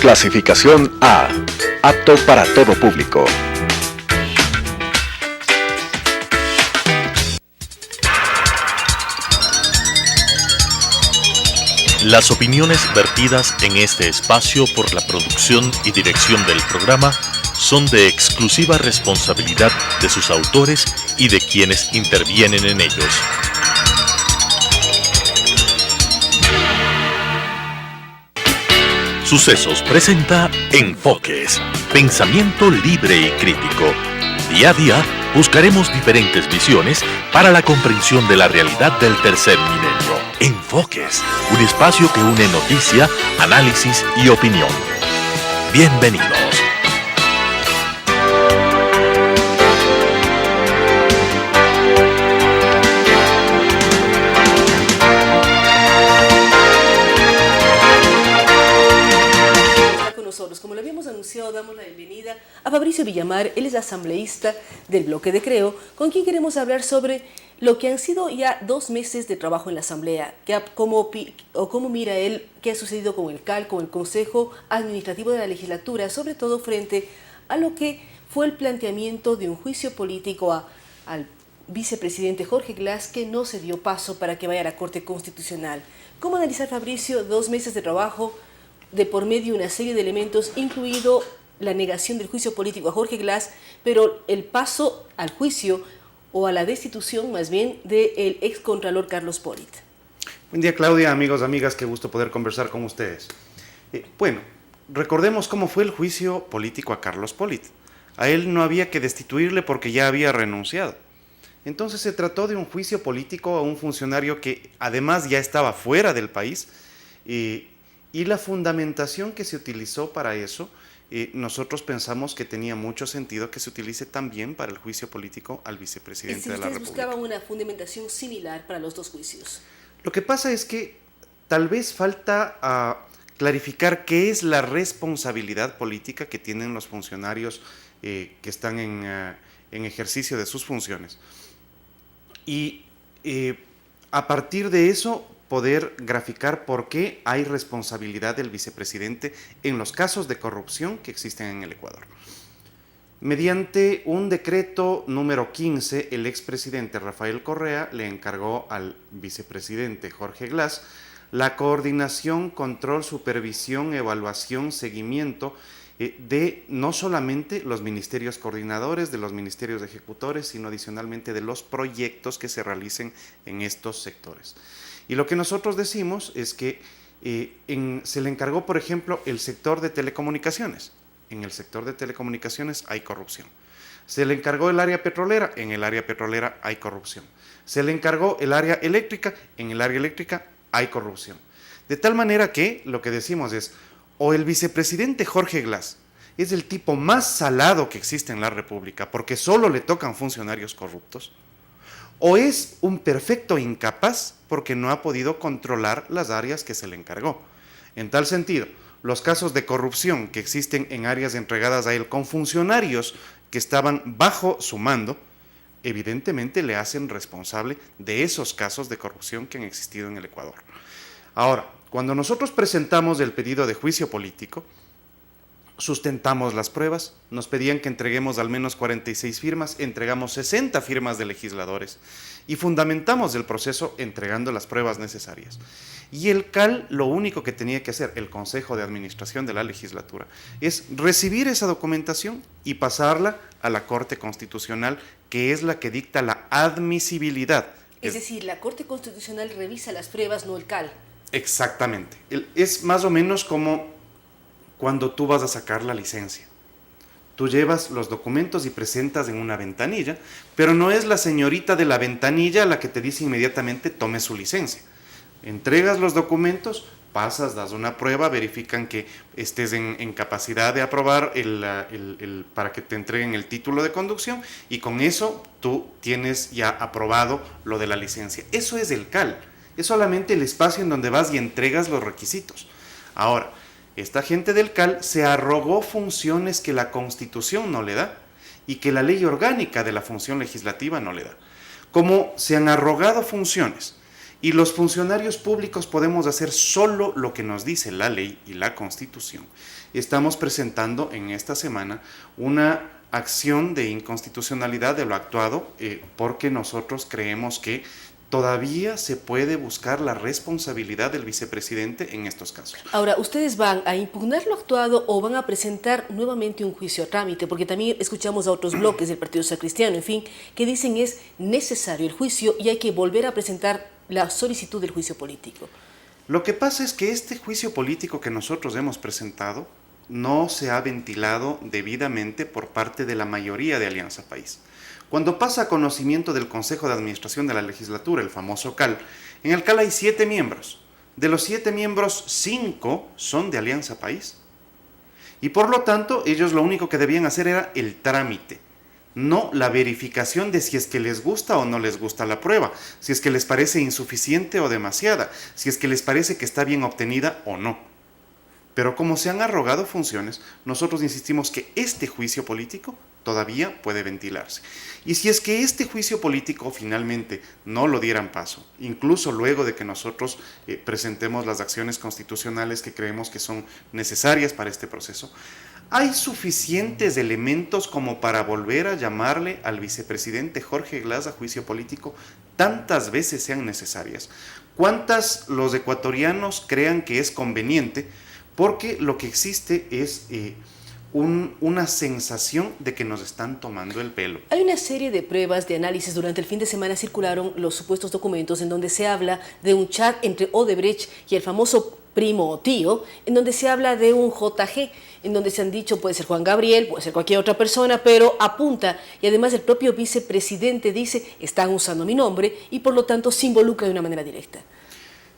Clasificación A. Apto para todo público. Las opiniones vertidas en este espacio por la producción y dirección del programa son de exclusiva responsabilidad de sus autores y de quienes intervienen en ellos. Sucesos presenta Enfoques, pensamiento libre y crítico. Día a día buscaremos diferentes visiones para la comprensión de la realidad del tercer milenio. Enfoques, un espacio que une noticia, análisis y opinión. Bienvenidos. Como lo habíamos anunciado, damos la bienvenida a Fabricio Villamar. Él es asambleísta del Bloque de Creo, con quien queremos hablar sobre lo que han sido ya 2 meses de trabajo en la Asamblea, cómo mira él qué ha sucedido con el CAL, con el Consejo Administrativo de la Legislatura, sobre todo frente a lo que fue el planteamiento de un juicio político al vicepresidente Jorge Glass, que no se dio paso para que vaya a la Corte Constitucional. ¿Cómo analizar, Fabricio, 2 meses de trabajo de por medio de una serie de elementos, incluido la negación del juicio político a Jorge Glass, pero el paso al juicio o a la destitución más bien del excontralor Carlos Pollitt? Buen día, Claudia, amigos, amigas, qué gusto poder conversar con ustedes. Bueno, recordemos cómo fue el juicio político a Carlos Pollitt. A él no había que destituirle porque ya había renunciado. Entonces se trató de un juicio político a un funcionario que además ya estaba fuera del país, y la fundamentación que se utilizó para eso, nosotros pensamos que tenía mucho sentido que se utilice también para el juicio político al vicepresidente de la República. ¿Ustedes buscaban una fundamentación similar para los 2 juicios? Lo que pasa es que tal vez falta clarificar qué es la responsabilidad política que tienen los funcionarios que están en ejercicio de sus funciones. Y a partir de eso poder graficar por qué hay responsabilidad del vicepresidente en los casos de corrupción que existen en el Ecuador. Mediante un decreto número 15, el expresidente Rafael Correa le encargó al vicepresidente Jorge Glass la coordinación, control, supervisión, evaluación, seguimiento de no solamente los ministerios coordinadores, de los ministerios ejecutores, sino adicionalmente de los proyectos que se realicen en estos sectores. Y lo que nosotros decimos es que se le encargó, por ejemplo, el sector de telecomunicaciones. En el sector de telecomunicaciones hay corrupción. Se le encargó el área petrolera. En el área petrolera hay corrupción. Se le encargó el área eléctrica. En el área eléctrica hay corrupción. De tal manera que lo que decimos es, o el vicepresidente Jorge Glass es el tipo más salado que existe en la República, porque solo le tocan funcionarios corruptos, o es un perfecto incapaz porque no ha podido controlar las áreas que se le encargó. En tal sentido, los casos de corrupción que existen en áreas entregadas a él con funcionarios que estaban bajo su mando, evidentemente le hacen responsable de esos casos de corrupción que han existido en el Ecuador. Ahora, cuando nosotros presentamos el pedido de juicio político, sustentamos las pruebas, nos pedían que entreguemos al menos 46 firmas, entregamos 60 firmas de legisladores y fundamentamos el proceso entregando las pruebas necesarias. Y el CAL lo único que tenía que hacer, el Consejo de Administración de la Legislatura, es recibir esa documentación y pasarla a la Corte Constitucional, que es la que dicta la admisibilidad. Es decir, la Corte Constitucional revisa las pruebas, no el CAL. Exactamente. Es más o menos como cuando tú vas a sacar la licencia. Tú llevas los documentos y presentas en una ventanilla, pero no es la señorita de la ventanilla la que te dice inmediatamente tome su licencia. Entregas los documentos, pasas, das una prueba, verifican que estés en capacidad de aprobar para que te entreguen el título de conducción, y con eso tú tienes ya aprobado lo de la licencia. Eso es el CAL, es solamente el espacio en donde vas y entregas los requisitos. Ahora, esta gente del CAL se arrogó funciones que la Constitución no le da y que la ley orgánica de la función legislativa no le da. Como se han arrogado funciones Y los funcionarios públicos podemos hacer solo lo que nos dice la ley y la Constitución. Estamos presentando en esta semana una acción de inconstitucionalidad de lo actuado porque nosotros creemos que todavía se puede buscar la responsabilidad del vicepresidente en estos casos. Ahora, ¿ustedes van a impugnar lo actuado o van a presentar nuevamente un juicio a trámite? Porque también escuchamos a otros bloques del Partido Social Cristiano, en fin, que dicen es necesario el juicio y hay que volver a presentar la solicitud del juicio político. Lo que pasa es que este juicio político que nosotros hemos presentado no se ha ventilado debidamente por parte de la mayoría de Alianza País. Cuando pasa a conocimiento del Consejo de Administración de la Legislatura, el famoso CAL, en el CAL hay 7 miembros. De los 7 miembros, 5 son de Alianza País. Y por lo tanto, ellos lo único que debían hacer era el trámite, no la verificación de si es que les gusta o no les gusta la prueba, si es que les parece insuficiente o demasiada, si es que les parece que está bien obtenida o no. Pero como se han arrogado funciones, nosotros insistimos que este juicio político todavía puede ventilarse. Y si es que este juicio político finalmente no lo dieran paso, incluso luego de que nosotros presentemos las acciones constitucionales que creemos que son necesarias para este proceso, hay suficientes elementos como para volver a llamarle al vicepresidente Jorge Glass a juicio político tantas veces sean necesarias. ¿Cuántas los ecuatorianos crean que es conveniente? Porque lo que existe es una sensación de que nos están tomando el pelo. Hay una serie de pruebas de análisis. Durante el fin de semana circularon los supuestos documentos en donde se habla de un chat entre Odebrecht y el famoso primo o tío, en donde se habla de un JG, en donde se han dicho puede ser Juan Gabriel, puede ser cualquier otra persona, pero apunta, y además el propio vicepresidente dice, están usando mi nombre, y por lo tanto se involucra de una manera directa.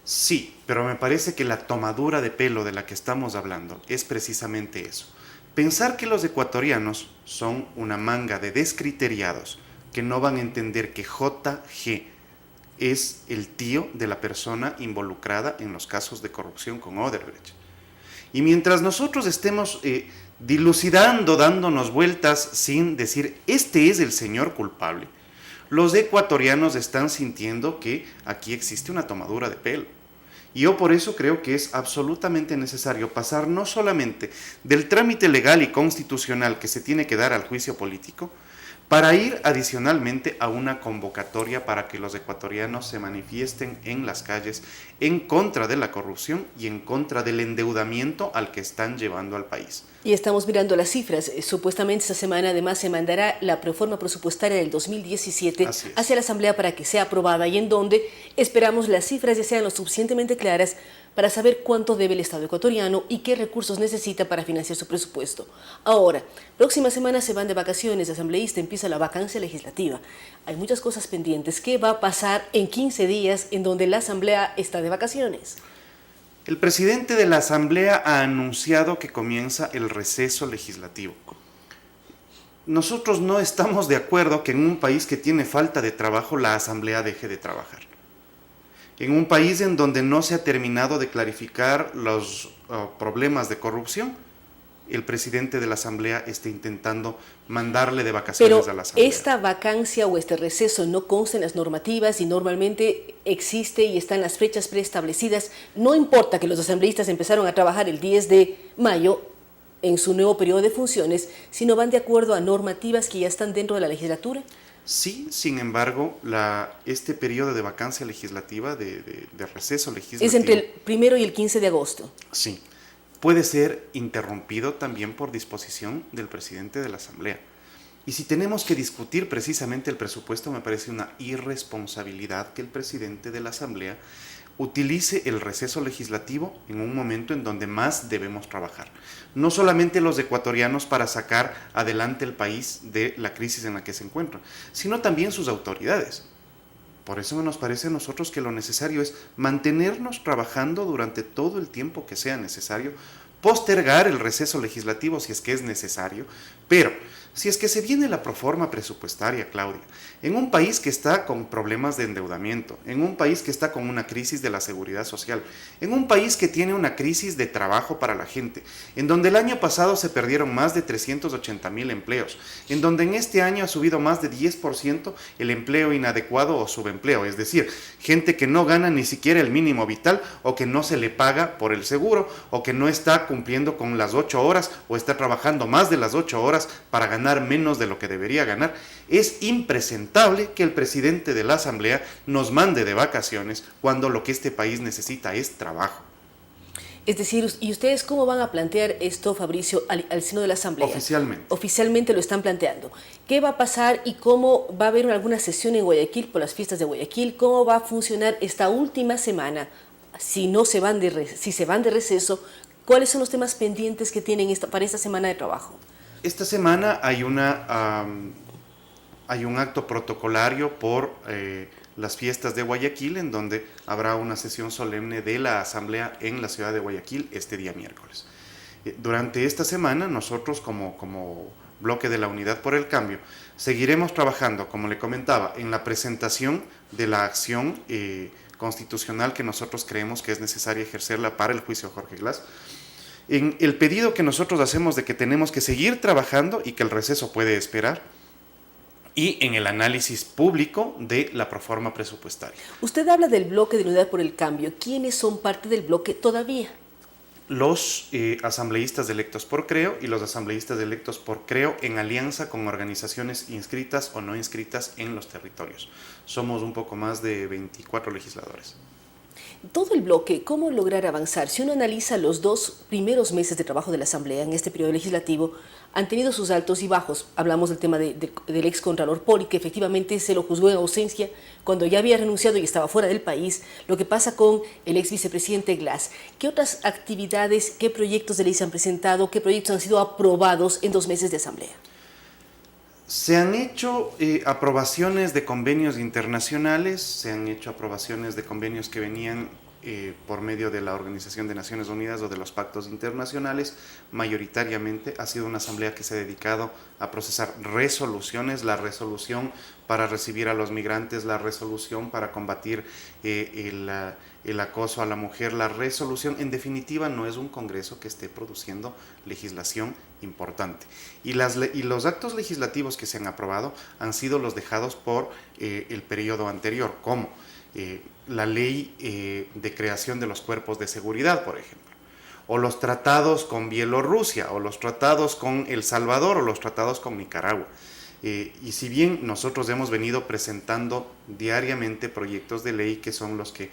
Sí, pero me parece que la tomadura de pelo de la que estamos hablando es precisamente eso. Pensar que los ecuatorianos son una manga de descriteriados que no van a entender que JG es el tío de la persona involucrada en los casos de corrupción con Odebrecht. Y mientras nosotros estemos dilucidando, dándonos vueltas sin decir, este es el señor culpable, los ecuatorianos están sintiendo que aquí existe una tomadura de pelo. Y yo por eso creo que es absolutamente necesario pasar no solamente del trámite legal y constitucional que se tiene que dar al juicio político, para ir adicionalmente a una convocatoria para que los ecuatorianos se manifiesten en las calles en contra de la corrupción y en contra del endeudamiento al que están llevando al país. Y estamos mirando las cifras. Supuestamente esta semana además se mandará la reforma presupuestaria del 2017 hacia la Asamblea para que sea aprobada y en donde esperamos las cifras ya sean lo suficientemente claras para saber cuánto debe el Estado ecuatoriano y qué recursos necesita para financiar su presupuesto. Ahora, próxima semana se van de vacaciones, asambleísta, empieza la vacancia legislativa. Hay muchas cosas pendientes. ¿Qué va a pasar en 15 días en donde la Asamblea está de vacaciones? El presidente de la Asamblea ha anunciado que comienza el receso legislativo. Nosotros no estamos de acuerdo que en un país que tiene falta de trabajo la Asamblea deje de trabajar. En un país en donde no se ha terminado de clarificar los problemas de corrupción, el presidente de la Asamblea está intentando mandarle de vacaciones a la Asamblea. Pero esta vacancia o este receso no consta en las normativas y normalmente existe y están las fechas preestablecidas. No importa que los asambleístas empezaron a trabajar el 10 de mayo en su nuevo periodo de funciones, sino van de acuerdo a normativas que ya están dentro de la legislatura. Sí, sin embargo, este periodo de vacancia legislativa, de receso legislativo... Es entre el 1 y el 15 de agosto. Sí, puede ser interrumpido también por disposición del presidente de la Asamblea. Y si tenemos que discutir precisamente el presupuesto, me parece una irresponsabilidad que el presidente de la Asamblea utilice el receso legislativo en un momento en donde más debemos trabajar. No solamente los ecuatorianos para sacar adelante el país de la crisis en la que se encuentra, sino también sus autoridades. Por eso nos parece a nosotros que lo necesario es mantenernos trabajando durante todo el tiempo que sea necesario, postergar el receso legislativo si es que es necesario, pero Si es que se viene la proforma presupuestaria, Claudia, en un país que está con problemas de endeudamiento, en un país que está con una crisis de la seguridad social, en un país que tiene una crisis de trabajo para la gente, en donde el año pasado se perdieron más de 380,000 empleos, en donde en este año ha subido más de 10% el empleo inadecuado o subempleo, es decir, gente que no gana ni siquiera el mínimo vital o que no se le paga por el seguro o que no está cumpliendo con las 8 horas o está trabajando más de las 8 horas para ganar menos de lo que debería ganar. Es impresentable que el presidente de la Asamblea nos mande de vacaciones cuando lo que este país necesita es trabajo. Es decir, ¿y ustedes cómo van a plantear esto, Fabricio, al seno de la Asamblea? Oficialmente. Oficialmente lo están planteando. ¿Qué va a pasar y cómo va a haber alguna sesión en Guayaquil por las fiestas de Guayaquil? ¿Cómo va a funcionar esta última semana? Si se van de receso, ¿cuáles son los temas pendientes que tienen para esta semana de trabajo? Esta semana hay un acto protocolario por las fiestas de Guayaquil, en donde habrá una sesión solemne de la Asamblea en la ciudad de Guayaquil este día miércoles. Durante esta semana, nosotros como bloque de la Unidad por el Cambio, seguiremos trabajando, como le comentaba, en la presentación de la acción constitucional que nosotros creemos que es necesaria ejercerla para el juicio Jorge Glass, en el pedido que nosotros hacemos de que tenemos que seguir trabajando y que el receso puede esperar, y en el análisis público de la proforma presupuestaria. Usted habla del bloque de la Unidad por el Cambio. ¿Quiénes son parte del bloque todavía? Los asambleístas electos por Creo y los asambleístas electos por Creo en alianza con organizaciones inscritas o no inscritas en los territorios. Somos un poco más de 24 legisladores. Todo el bloque, ¿cómo lograr avanzar? Si uno analiza los 2 primeros meses de trabajo de la Asamblea en este periodo legislativo, han tenido sus altos y bajos. Hablamos del tema del ex contralor Poli, que efectivamente se lo juzgó en ausencia cuando ya había renunciado y estaba fuera del país. Lo que pasa con el ex vicepresidente Glass. ¿Qué otras actividades, qué proyectos de ley se han presentado, qué proyectos han sido aprobados en 2 meses de Asamblea? Se han hecho aprobaciones de convenios internacionales, se han hecho aprobaciones de convenios que venían por medio de la Organización de Naciones Unidas o de los pactos internacionales. Mayoritariamente ha sido una asamblea que se ha dedicado a procesar resoluciones, la resolución para recibir a los migrantes, la resolución para combatir el acoso a la mujer, la resolución. En definitiva, no es un Congreso que esté produciendo legislación importante. Y los actos legislativos que se han aprobado han sido los dejados por el periodo anterior, como la ley de creación de los cuerpos de seguridad, por ejemplo, o los tratados con Bielorrusia, o los tratados con El Salvador, o los tratados con Nicaragua. Y si bien nosotros hemos venido presentando diariamente proyectos de ley que son los que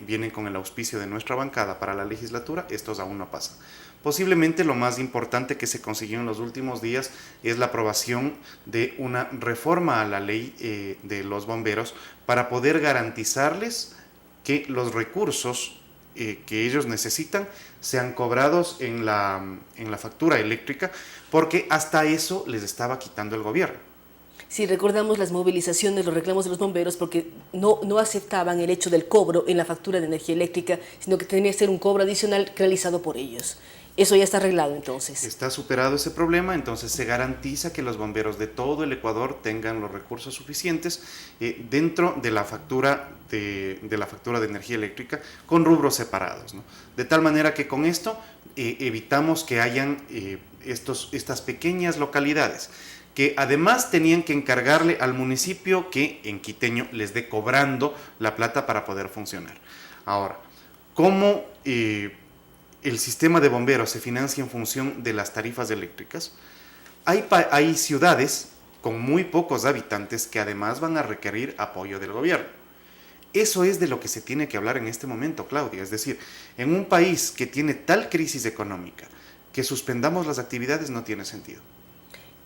vienen con el auspicio de nuestra bancada para la legislatura, estos aún no pasan. Posiblemente lo más importante que se consiguió en los últimos días es la aprobación de una reforma a la ley de los bomberos para poder garantizarles que los recursos que ellos necesitan sean cobrados en la factura eléctrica, porque hasta eso les estaba quitando el gobierno. Si recordamos las movilizaciones, los reclamos de los bomberos, porque no aceptaban el hecho del cobro en la factura de energía eléctrica, sino que tenía que ser un cobro adicional realizado por ellos. Eso ya está arreglado entonces. Está superado ese problema, entonces se garantiza que los bomberos de todo el Ecuador tengan los recursos suficientes dentro de la factura de energía eléctrica con rubros separados, ¿no? De tal manera que con esto evitamos que hayan estas pequeñas localidades que además tenían que encargarle al municipio que en quiteño les dé cobrando la plata para poder funcionar. Ahora, ¿cómo el sistema de bomberos se financia en función de las tarifas eléctricas? Hay ciudades con muy pocos habitantes que además van a requerir apoyo del gobierno. Eso es de lo que se tiene que hablar en este momento, Claudia. Es decir, en un país que tiene tal crisis económica, que suspendamos las actividades no tiene sentido.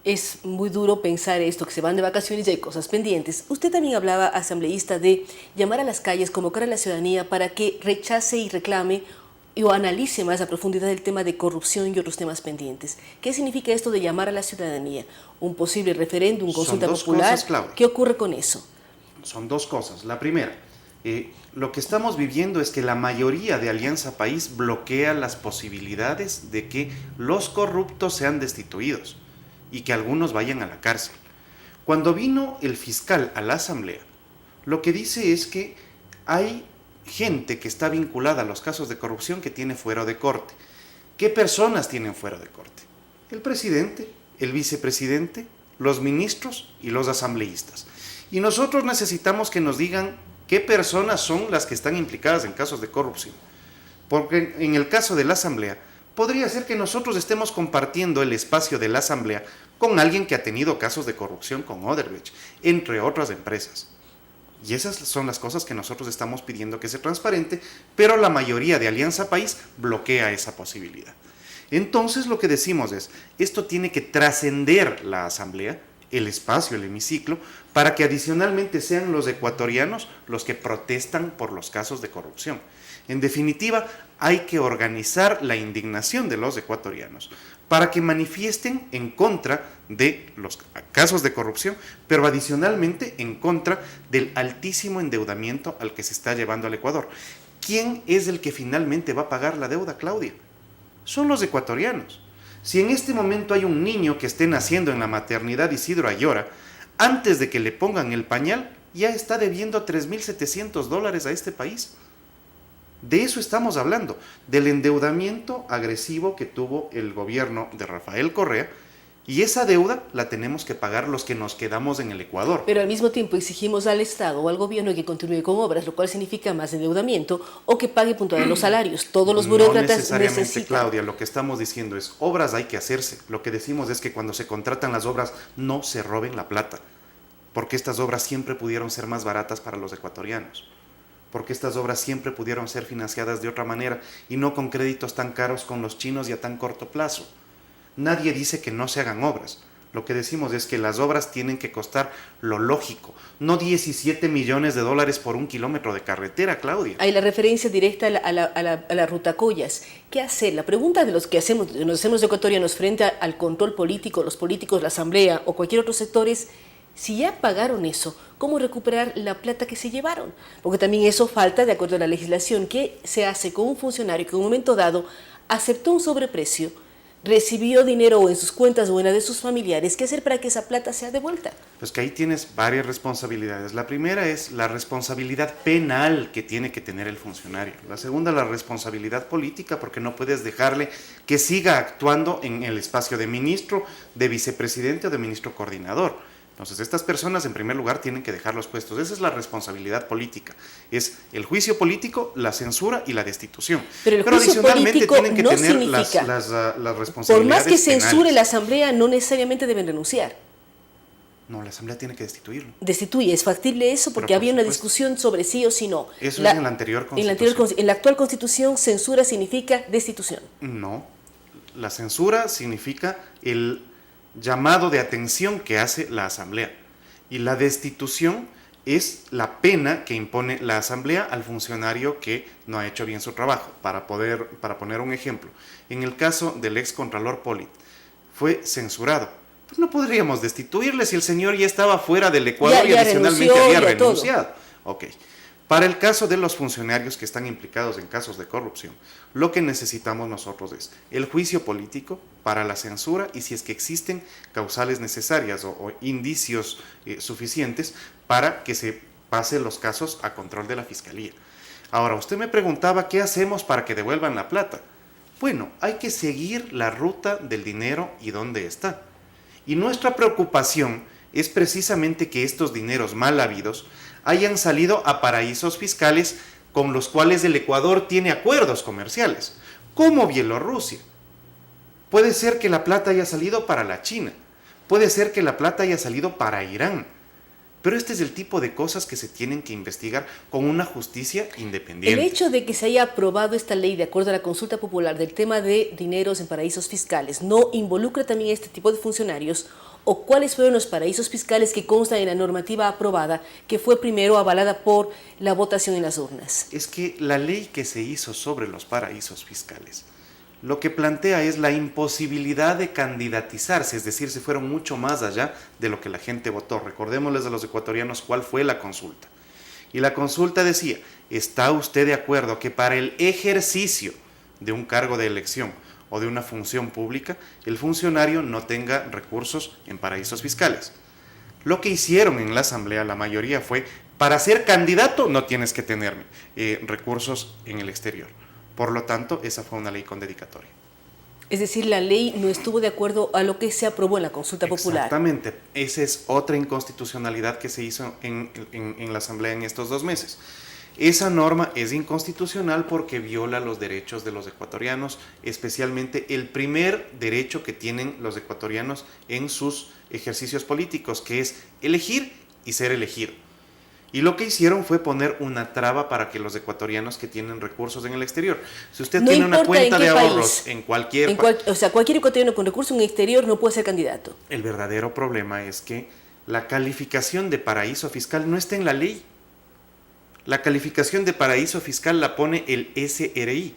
Es muy duro pensar esto, que se van de vacaciones y hay cosas pendientes. Usted también hablaba, asambleísta, de llamar a las calles, convocar a la ciudadanía para que rechace y reclame o analice más a profundidad el tema de corrupción y otros temas pendientes. ¿Qué significa esto de llamar a la ciudadanía? ¿Un posible referéndum, consulta popular? Cosas, Claudia. ¿Qué ocurre con eso? Son dos cosas. La primera, lo que estamos viviendo es que la mayoría de Alianza País bloquea las posibilidades de que los corruptos sean destituidos. y que algunos vayan a la cárcel. Cuando vino el fiscal a la asamblea, lo que dice es que hay gente que está vinculada a los casos de corrupción que tiene fuero de corte. ¿Qué personas tienen fuero de corte? El presidente, el vicepresidente, los ministros y los asambleístas. Y nosotros necesitamos que nos digan qué personas son las que están implicadas en casos de corrupción. Porque en el caso de la asamblea, podría ser que nosotros estemos compartiendo el espacio de la asamblea con alguien que ha tenido casos de corrupción con Odebrecht, entre otras empresas. Y esas son las cosas que nosotros estamos pidiendo que sea transparente, pero la mayoría de Alianza País bloquea esa posibilidad. Entonces lo que decimos es, esto tiene que trascender la asamblea, el espacio, el hemiciclo, para que adicionalmente sean los ecuatorianos los que protestan por los casos de corrupción. En definitiva, hay que organizar la indignación de los ecuatorianos para que manifiesten en contra de los casos de corrupción, pero adicionalmente en contra del altísimo endeudamiento al que se está llevando al Ecuador. ¿Quién es el que finalmente va a pagar la deuda, Claudia? Son los ecuatorianos. Si en este momento hay un niño que esté naciendo en la maternidad Isidro Ayora, antes de que le pongan el pañal, ya está debiendo $3.700 a este país. De eso estamos hablando, del endeudamiento agresivo que tuvo el gobierno de Rafael Correa, y esa deuda la tenemos que pagar los que nos quedamos en el Ecuador. Pero al mismo tiempo exigimos al Estado o al gobierno que continúe con obras, lo cual significa más endeudamiento o que pague puntualmente los salarios. Todos los burócratas no necesariamente, necesitan. Claudia, lo que estamos diciendo es, obras hay que hacerse. Lo que decimos es que cuando se contratan las obras no se roben la plata, porque estas obras siempre pudieron ser más baratas para los ecuatorianos, porque estas obras siempre pudieron ser financiadas de otra manera y no con créditos tan caros con los chinos y a tan corto plazo. Nadie dice que no se hagan obras. Lo que decimos es que las obras tienen que costar lo lógico, no 17 millones de dólares por un kilómetro de carretera, Claudia. Hay la referencia directa a la ruta Collas. ¿Qué hacer? La pregunta de los que hacemos, nos hacemos ecuatorianos frente al control político, los políticos, la asamblea o cualquier otro sector es, si ya pagaron eso, ¿cómo recuperar la plata que se llevaron? Porque también eso falta de acuerdo a la legislación. ¿Qué se hace con un funcionario que en un momento dado aceptó un sobreprecio, recibió dinero en sus cuentas o en la de sus familiares? ¿Qué hacer para que esa plata sea devuelta? Pues que ahí tienes varias responsabilidades. La primera es la responsabilidad penal que tiene que tener el funcionario. La segunda, la responsabilidad política, porque no puedes dejarle que siga actuando en el espacio de ministro, de vicepresidente o de ministro coordinador. Entonces, estas personas, en primer lugar, tienen que dejar los puestos. Esa es la responsabilidad política. Es el juicio político, la censura y la destitución. Pero el juicio adicionalmente político tienen que no tener significa, las responsabilidades por más que censure penales. la asamblea, no necesariamente deben renunciar. No, la asamblea tiene que destituirlo. Destituye, ¿es factible eso? Porque Pero por había una supuesto. discusión sobre sí o sí no. Eso es en la anterior constitución. En la actual constitución, censura significa destitución. No, la censura significa el llamado de atención que hace la asamblea. Y la destitución es la pena que impone la asamblea al funcionario que no ha hecho bien su trabajo. Para poner un ejemplo, en el caso del ex contralor Polit, fue censurado. Pues no podríamos destituirle si el señor ya estaba fuera del Ecuador y adicionalmente había renunciado. Ok. Para el caso de los funcionarios que están implicados en casos de corrupción, lo que necesitamos nosotros es el juicio político para la censura y si es que existen causales necesarias o indicios suficientes para que se pasen los casos a control de la Fiscalía. Ahora, usted me preguntaba qué hacemos para que devuelvan la plata. Bueno, hay que seguir la ruta del dinero y dónde está. Y nuestra preocupación es precisamente que estos dineros mal habidos hayan salido a paraísos fiscales con los cuales el Ecuador tiene acuerdos comerciales, como Bielorrusia. Puede ser que la plata haya salido para la China, puede ser que la plata haya salido para Irán, pero este es el tipo de cosas que se tienen que investigar con una justicia independiente. El hecho de que se haya aprobado esta ley de acuerdo a la consulta popular del tema de dineros en paraísos fiscales, ¿no involucra también a este tipo de funcionarios? ¿O cuáles fueron los paraísos fiscales que constan en la normativa aprobada, que fue primero avalada por la votación en las urnas? Es que la ley que se hizo sobre los paraísos fiscales lo que plantea es la imposibilidad de candidatizarse, es decir, se fueron mucho más allá de lo que la gente votó. Recordémosles a los ecuatorianos cuál fue la consulta. Y la consulta decía, ¿está usted de acuerdo que para el ejercicio de un cargo de elección o de una función pública, el funcionario no tenga recursos en paraísos fiscales. Lo que hicieron en la Asamblea, la mayoría, fue, para ser candidato no tienes que tener recursos en el exterior. Por lo tanto, esa fue una ley con dedicatoria. Es decir, la ley no estuvo de acuerdo a lo que se aprobó en la consulta popular. Exactamente. Esa es otra inconstitucionalidad que se hizo en la Asamblea en estos 2 meses. Esa norma es inconstitucional porque viola los derechos de los ecuatorianos, especialmente el primer derecho que tienen los ecuatorianos en sus ejercicios políticos, que es elegir y ser elegido. Y lo que hicieron fue poner una traba para que los ecuatorianos que tienen recursos en el exterior, si usted No tiene una importa cuenta en qué de país, ahorros en cualquier país, o sea, cualquier ecuatoriano con recursos en el exterior no puede ser candidato. el verdadero problema es que la calificación de paraíso fiscal no está en la ley. La calificación de paraíso fiscal la pone el SRI.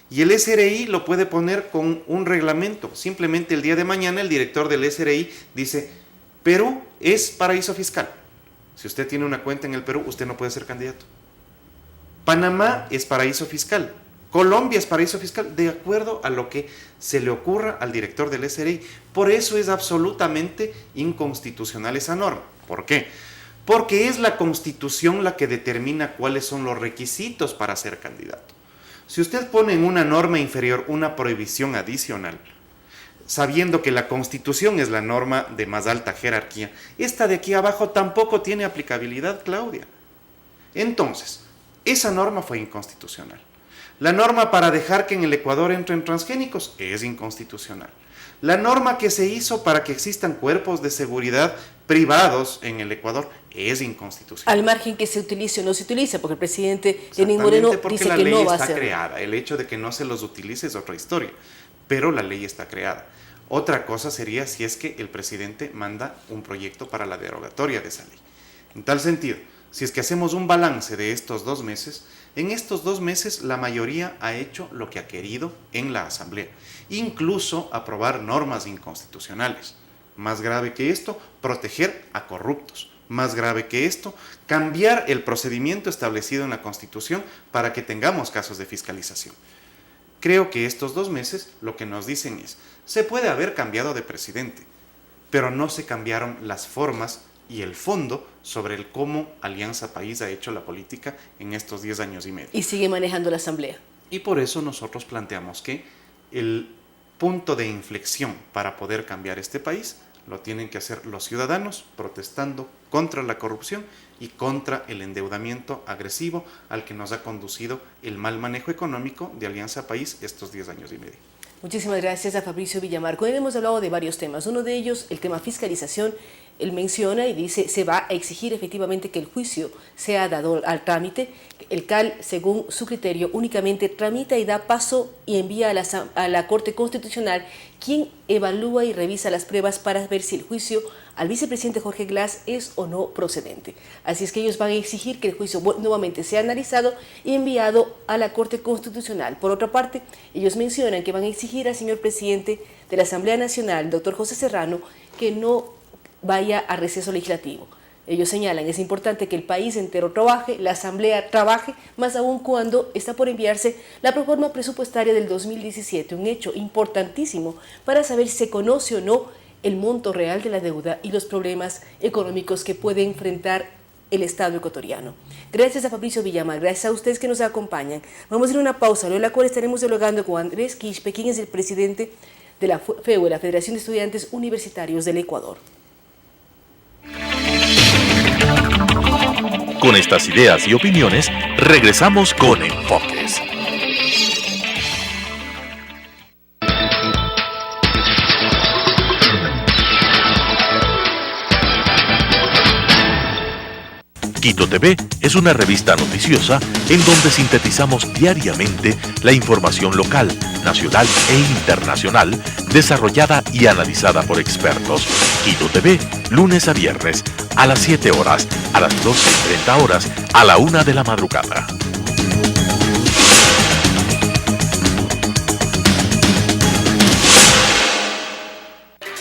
Y el SRI lo puede poner con un reglamento. Simplemente el día de mañana el director del SRI dice, Perú es paraíso fiscal. Si usted tiene una cuenta en el Perú, usted no puede ser candidato. Panamá es paraíso fiscal. Colombia es paraíso fiscal, de acuerdo a lo que se le ocurra al director del SRI. Por eso es absolutamente inconstitucional esa norma. ¿Por qué? Porque es la Constitución la que determina cuáles son los requisitos para ser candidato. Si usted pone en una norma inferior una prohibición adicional, sabiendo que la Constitución es la norma de más alta jerarquía, esta de aquí abajo tampoco tiene aplicabilidad, Claudia. Entonces, esa norma fue inconstitucional. La norma para dejar que en el Ecuador entren transgénicos es inconstitucional. La norma que se hizo para que existan cuerpos de seguridad privados en el Ecuador es inconstitucional. Al margen que se utilice o no se utilice, porque el presidente Lenín Moreno dice que no va a hacer. Porque la ley está creada. El hecho de que no se los utilice es otra historia, pero la ley está creada. Otra cosa sería si es que el presidente manda un proyecto para la derogatoria de esa ley. En tal sentido, si es que hacemos un balance de estos 2 meses, en estos 2 meses la mayoría ha hecho lo que ha querido en la Asamblea, incluso aprobar normas inconstitucionales. Más grave que esto, proteger a corruptos. Más grave que esto, cambiar el procedimiento establecido en la Constitución para que tengamos casos de fiscalización. Creo que estos 2 meses lo que nos dicen es, se puede haber cambiado de presidente, pero no se cambiaron las formas y el fondo sobre el cómo Alianza País ha hecho la política en estos 10 años y medio. Y sigue manejando la Asamblea. Y por eso nosotros planteamos que el punto de inflexión para poder cambiar este país lo tienen que hacer los ciudadanos protestando contra la corrupción y contra el endeudamiento agresivo al que nos ha conducido el mal manejo económico de Alianza País estos 10 años y medio. Muchísimas gracias a Fabricio Villamar. Con él hemos hablado de varios temas. Uno de ellos, el tema fiscalización. Él menciona y dice, se va a exigir efectivamente que el juicio sea dado al trámite. El CAL, según su criterio, únicamente tramita y da paso y envía a la Corte Constitucional, quien evalúa y revisa las pruebas para ver si el juicio al vicepresidente Jorge Glass es o no procedente. Así es que ellos van a exigir que el juicio nuevamente sea analizado y enviado a la Corte Constitucional. Por otra parte, ellos mencionan que van a exigir al señor presidente de la Asamblea Nacional, doctor José Serrano, que no vaya a receso legislativo. Ellos señalan, es importante que el país entero trabaje, la Asamblea trabaje, más aún cuando está por enviarse la proforma presupuestaria del 2017, un hecho importantísimo para saber si se conoce o no el monto real de la deuda y los problemas económicos que puede enfrentar el Estado ecuatoriano. Gracias a Fabricio Villamar, gracias a ustedes que nos acompañan. Vamos a ir a una pausa, luego de la cual estaremos dialogando con Andrés Quispe, quien es el presidente de la FEU, la Federación de Estudiantes Universitarios del Ecuador. Con estas ideas y opiniones, regresamos con Enfoques. Quito TV es una revista noticiosa en donde sintetizamos diariamente la información local, nacional e internacional, desarrollada y analizada por expertos. Quito TV, lunes a viernes, a las 7 horas, a las 12:30 horas, a la 1 de la madrugada.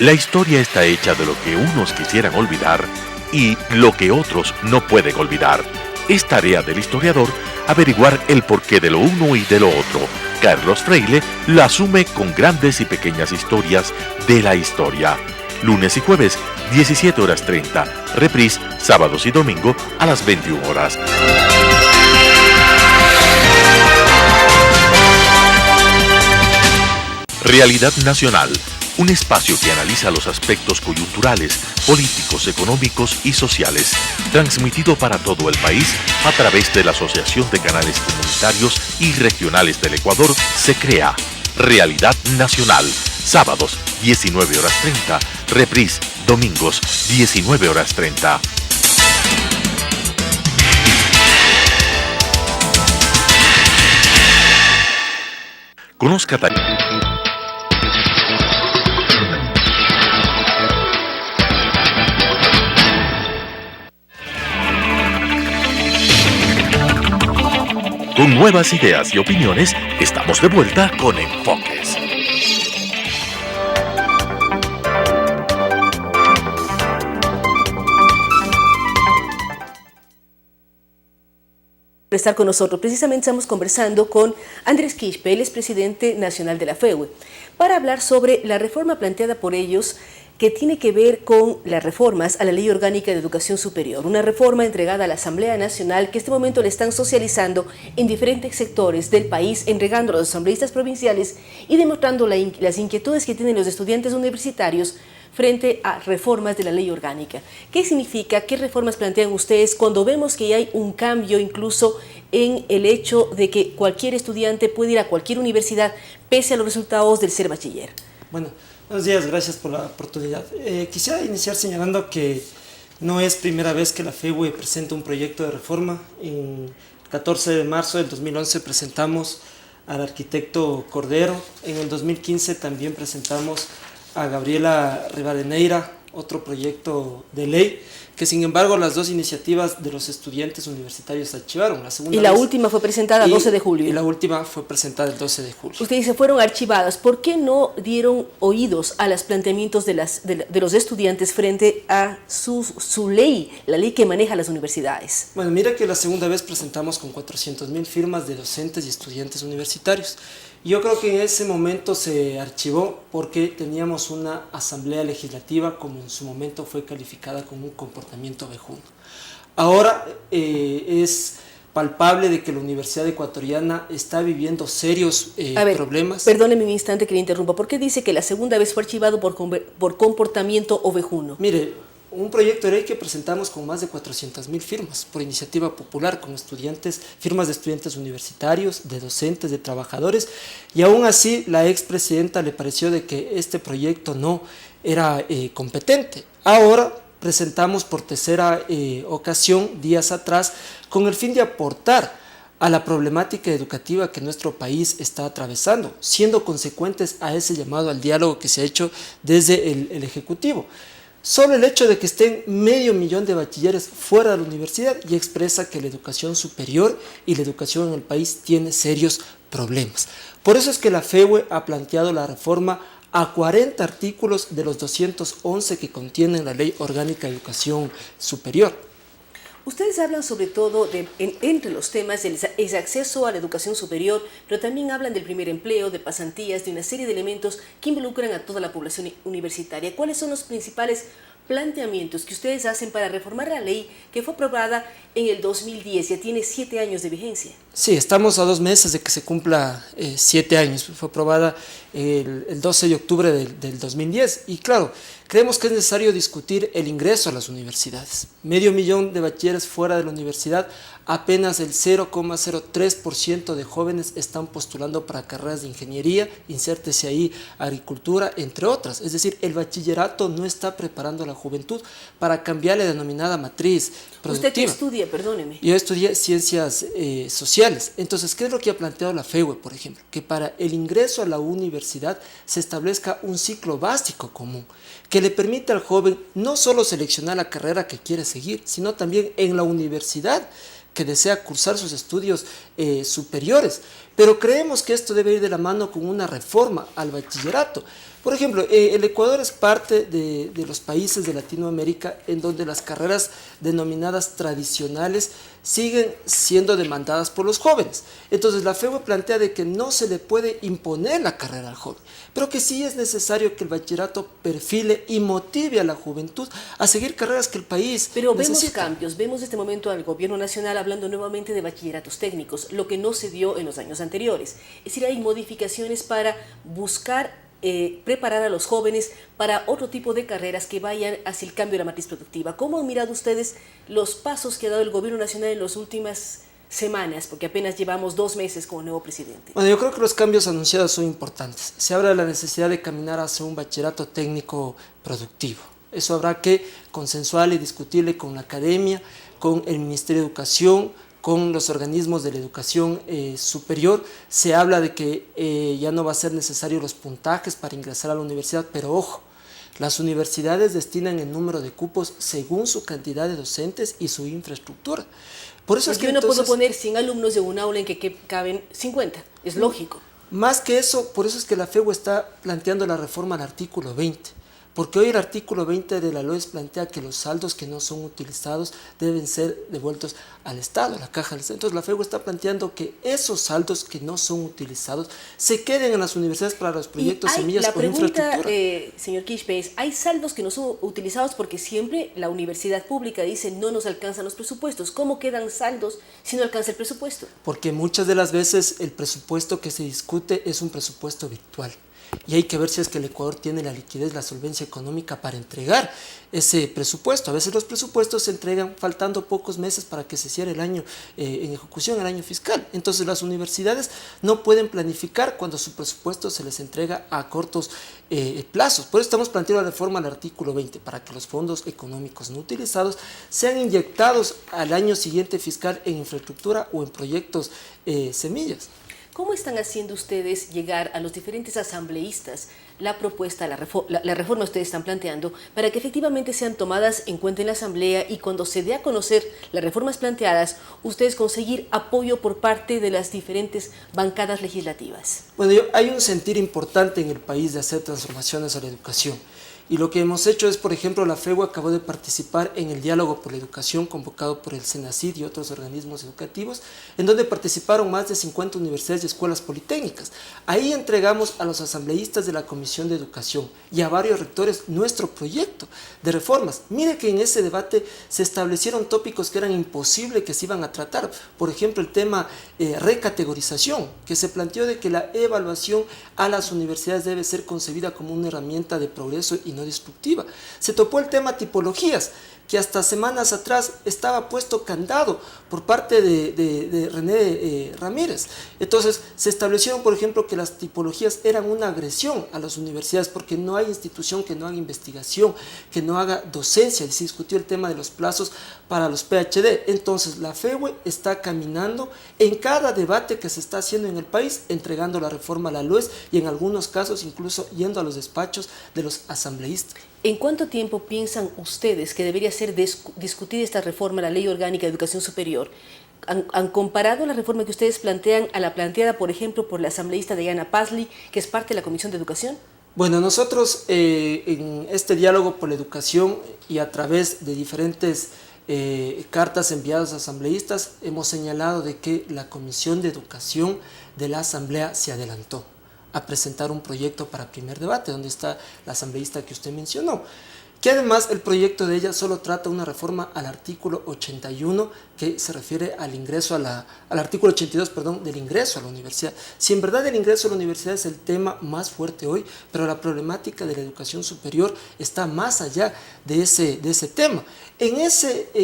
La historia está hecha de lo que unos quisieran olvidar y lo que otros no pueden olvidar. Es tarea del historiador averiguar el porqué de lo uno y de lo otro, Carlos Freire la asume con grandes y pequeñas historias de la historia. Lunes y jueves, 17:30. Reprise, sábados y domingo a las 21 horas. Realidad Nacional, un espacio que analiza los aspectos coyunturales, políticos, económicos y sociales, transmitido para todo el país a través de la Asociación de Canales Comunitarios y Regionales del Ecuador, se crea Realidad Nacional, sábados 19:30, reprise, domingos 19:30. Conozca también. Con nuevas ideas y opiniones, estamos de vuelta con Enfoques. Por estar con nosotros. Precisamente estamos conversando con Andrés Quispe, él es presidente nacional de la FEWE, para hablar sobre la reforma planteada por ellos que tiene que ver con las reformas a la Ley Orgánica de Educación Superior, una reforma entregada a la Asamblea Nacional que en este momento le están socializando en diferentes sectores del país, entregando a los asambleístas provinciales y demostrando las inquietudes que tienen los estudiantes universitarios frente a reformas de la Ley Orgánica. ¿Qué significa? ¿Qué reformas plantean ustedes cuando vemos que hay un cambio incluso en el hecho de que cualquier estudiante puede ir a cualquier universidad pese a los resultados del ser bachiller? Bueno, buenos días, gracias por la oportunidad. Quisiera iniciar señalando que no es primera vez que la FEWE presenta un proyecto de reforma. En el 14 de marzo del 2011 presentamos al arquitecto Cordero. En el 2015 también presentamos a Gabriela Rivadeneira, otro proyecto de ley, que sin embargo las dos iniciativas de los estudiantes universitarios se archivaron. La última fue presentada el 12 de julio. Y la última fue presentada el 12 de julio. Ustedes se fueron archivadas. ¿Por qué no dieron oídos a los planteamientos de los estudiantes frente a su ley, la ley que maneja las universidades? Bueno, mira que la segunda vez presentamos con 400.000 firmas de docentes y estudiantes universitarios. Yo creo que en ese momento se archivó porque teníamos una asamblea legislativa, como en su momento fue calificada como un comportamiento vejuno. Ahora es palpable de que la Universidad Ecuatoriana está viviendo serios problemas. Perdóneme un instante que le interrumpa. ¿Por qué dice que la segunda vez fue archivado por comportamiento ovejuno? Mire, un proyecto de ley que presentamos con más de 400.000 firmas por iniciativa popular, con estudiantes, firmas de estudiantes universitarios, de docentes, de trabajadores, y aún así la expresidenta le pareció de que este proyecto no era competente. Ahora presentamos por tercera ocasión, días atrás, con el fin de aportar a la problemática educativa que nuestro país está atravesando, siendo consecuentes a ese llamado al diálogo que se ha hecho desde el Ejecutivo. Solo el hecho de que estén 500.000 de bachilleres fuera de la universidad ya expresa que la educación superior y la educación en el país tiene serios problemas. Por eso es que la FEWE ha planteado la reforma a 40 artículos de los 211 que contienen la Ley Orgánica de Educación Superior. Ustedes hablan sobre todo, entre los temas, el acceso a la educación superior, pero también hablan del primer empleo, de pasantías, de una serie de elementos que involucran a toda la población universitaria. ¿Cuáles son los principales planteamientos que ustedes hacen para reformar la ley que fue aprobada en el 2010? Ya tiene 7 años de vigencia. Sí, estamos a 2 meses de que se cumpla 7 años. Fue aprobada el 12 de octubre del 2010. Y claro, creemos que es necesario discutir el ingreso a las universidades. 500.000 de bachilleres fuera de la universidad, apenas el 0,03% de jóvenes están postulando para carreras de ingeniería, insértese ahí agricultura, entre otras. Es decir, el bachillerato no está preparando a la juventud para cambiar la denominada matriz productiva. ¿Usted qué estudia? Perdóneme. Yo estudié ciencias sociales. Entonces, ¿qué es lo que ha planteado la FEWE, por ejemplo? Que para el ingreso a la universidad se establezca un ciclo básico común, que le permita al joven no solo seleccionar la carrera que quiere seguir, sino también en la universidad que desea cursar sus estudios superiores. pero creemos que esto debe ir de la mano con una reforma al bachillerato. Por ejemplo, el Ecuador es parte de los países de Latinoamérica en donde las carreras denominadas tradicionales siguen siendo demandadas por los jóvenes. Entonces la FEUE plantea de que no se le puede imponer la carrera al joven, pero que sí es necesario que el bachillerato perfile y motive a la juventud a seguir carreras que el país Pero necesita. vemos cambios, vemos en este momento al gobierno nacional hablando nuevamente de bachilleratos técnicos, lo que no se dio en los años anteriores. Es decir, hay modificaciones para buscar preparar a los jóvenes para otro tipo de carreras que vayan hacia el cambio de la matriz productiva. ¿Cómo han mirado ustedes los pasos que ha dado el gobierno nacional en las últimas semanas? Porque apenas llevamos 2 meses con el nuevo presidente. Bueno, yo creo que los cambios anunciados son importantes. Se habla de la necesidad de caminar hacia un bachillerato técnico productivo. Eso habrá que consensuarle y discutirle con la academia, con el Ministerio de Educación, con los organismos de la educación superior. Se habla de que ya no va a ser necesario los puntajes para ingresar a la universidad, pero ojo, las universidades destinan el número de cupos según su cantidad de docentes y su infraestructura. Por eso Porque es que yo no entonces, puedo poner 100 alumnos de un aula en que caben 50, es lógico. más que eso, por eso es que la FEUE está planteando la reforma al artículo 20. Porque hoy el artículo 20 de la LOES plantea que los saldos que no son utilizados deben ser devueltos al Estado, a la caja del Estado. Entonces la FEUE está planteando que esos saldos que no son utilizados se queden en las universidades para los proyectos semillas o infraestructura. La pregunta, señor Quispe, es, ¿hay saldos que no son utilizados? Porque siempre la universidad pública dice no nos alcanzan los presupuestos. ¿Cómo quedan saldos si no alcanza el presupuesto? Porque muchas de las veces el presupuesto que se discute es un presupuesto virtual. Y hay que ver si es que el Ecuador tiene la liquidez, la solvencia económica para entregar ese presupuesto. A veces los presupuestos se entregan faltando pocos meses para que se cierre el año en ejecución, el año fiscal. Entonces las universidades no pueden planificar cuando su presupuesto se les entrega a cortos plazos. Por eso estamos planteando la reforma al artículo 20, para que los fondos económicos no utilizados sean inyectados al año siguiente fiscal en infraestructura o en proyectos semillas. ¿Cómo están haciendo ustedes llegar a los diferentes asambleístas la propuesta, la reforma que ustedes están planteando, para que efectivamente sean tomadas en cuenta en la asamblea y cuando se dé a conocer las reformas planteadas, ustedes conseguir apoyo por parte de las diferentes bancadas legislativas? Bueno, hay un sentir importante en el país de hacer transformaciones a la educación. Y lo que hemos hecho es, por ejemplo, la FEUE acabó de participar en el diálogo por la educación convocado por el SENACID y otros organismos educativos, en donde participaron más de 50 universidades y escuelas politécnicas. Ahí entregamos a los asambleístas de la Comisión de Educación y a varios rectores nuestro proyecto de reformas. Mire que en ese debate se establecieron tópicos que eran imposibles que se iban a tratar. Por ejemplo, el tema recategorización, que se planteó de que la evaluación a las universidades debe ser concebida como una herramienta de progreso y no destructiva. Se topó el tema tipologías, que hasta semanas atrás estaba puesto candado por parte de René Ramírez. Entonces se establecieron, por ejemplo, que las tipologías eran una agresión a las universidades porque no hay institución que no haga investigación, que no haga docencia. Y se discutió el tema de los plazos para los PhD. Entonces la FEUE está caminando en cada debate que se está haciendo en el país, entregando la reforma a la LOES y en algunos casos incluso yendo a los despachos de los asambleístas. ¿En cuánto tiempo piensan ustedes que debería ser discutida esta reforma a la Ley Orgánica de Educación Superior? ¿Han comparado la reforma que ustedes plantean a la planteada, por ejemplo, por la asambleísta Diana Pazley, que es parte de la Comisión de Educación? Bueno, nosotros en este diálogo por la educación y a través de diferentes cartas enviadas a asambleístas hemos señalado de que la Comisión de Educación de la Asamblea se adelantó a presentar un proyecto para primer debate, donde está la asambleísta que usted mencionó, que además el proyecto de ella solo trata una reforma al artículo 81 que se refiere al ingreso al artículo 82, perdón, del ingreso a la universidad. Si en verdad el ingreso a la universidad es el tema más fuerte hoy, pero la problemática de la educación superior está más allá de ese tema. En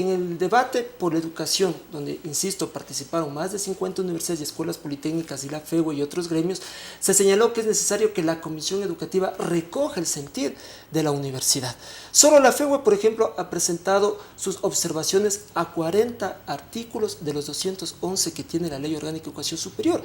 el debate por la educación, donde, insisto, participaron más de 50 universidades y escuelas politécnicas y la FEUE y otros gremios, se señaló que es necesario que la Comisión Educativa recoja el sentir de la universidad. Solo la FEUE, por ejemplo, ha presentado sus observaciones a 40 artículos de los 211 que tiene la Ley Orgánica de Educación Superior.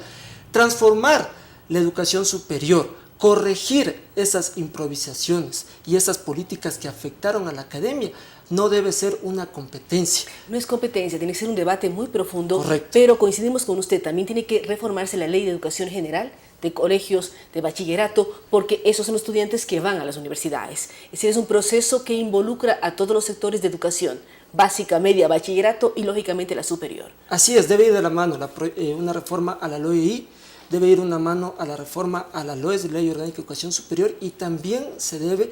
Transformar la educación superior, corregir esas improvisaciones y esas políticas que afectaron a la academia, no debe ser una competencia. No es competencia, tiene que ser un debate muy profundo. Correcto. Pero coincidimos con usted, también tiene que reformarse la ley de educación general, de colegios, de bachillerato, porque esos son los estudiantes que van a las universidades. Es decir, es un proceso que involucra a todos los sectores de educación, básica, media, bachillerato y lógicamente la superior. Así es, debe ir de la mano una reforma a la LOEI, debe ir una mano a la reforma a la LOES, Ley Orgánica de Educación Superior, y también se debe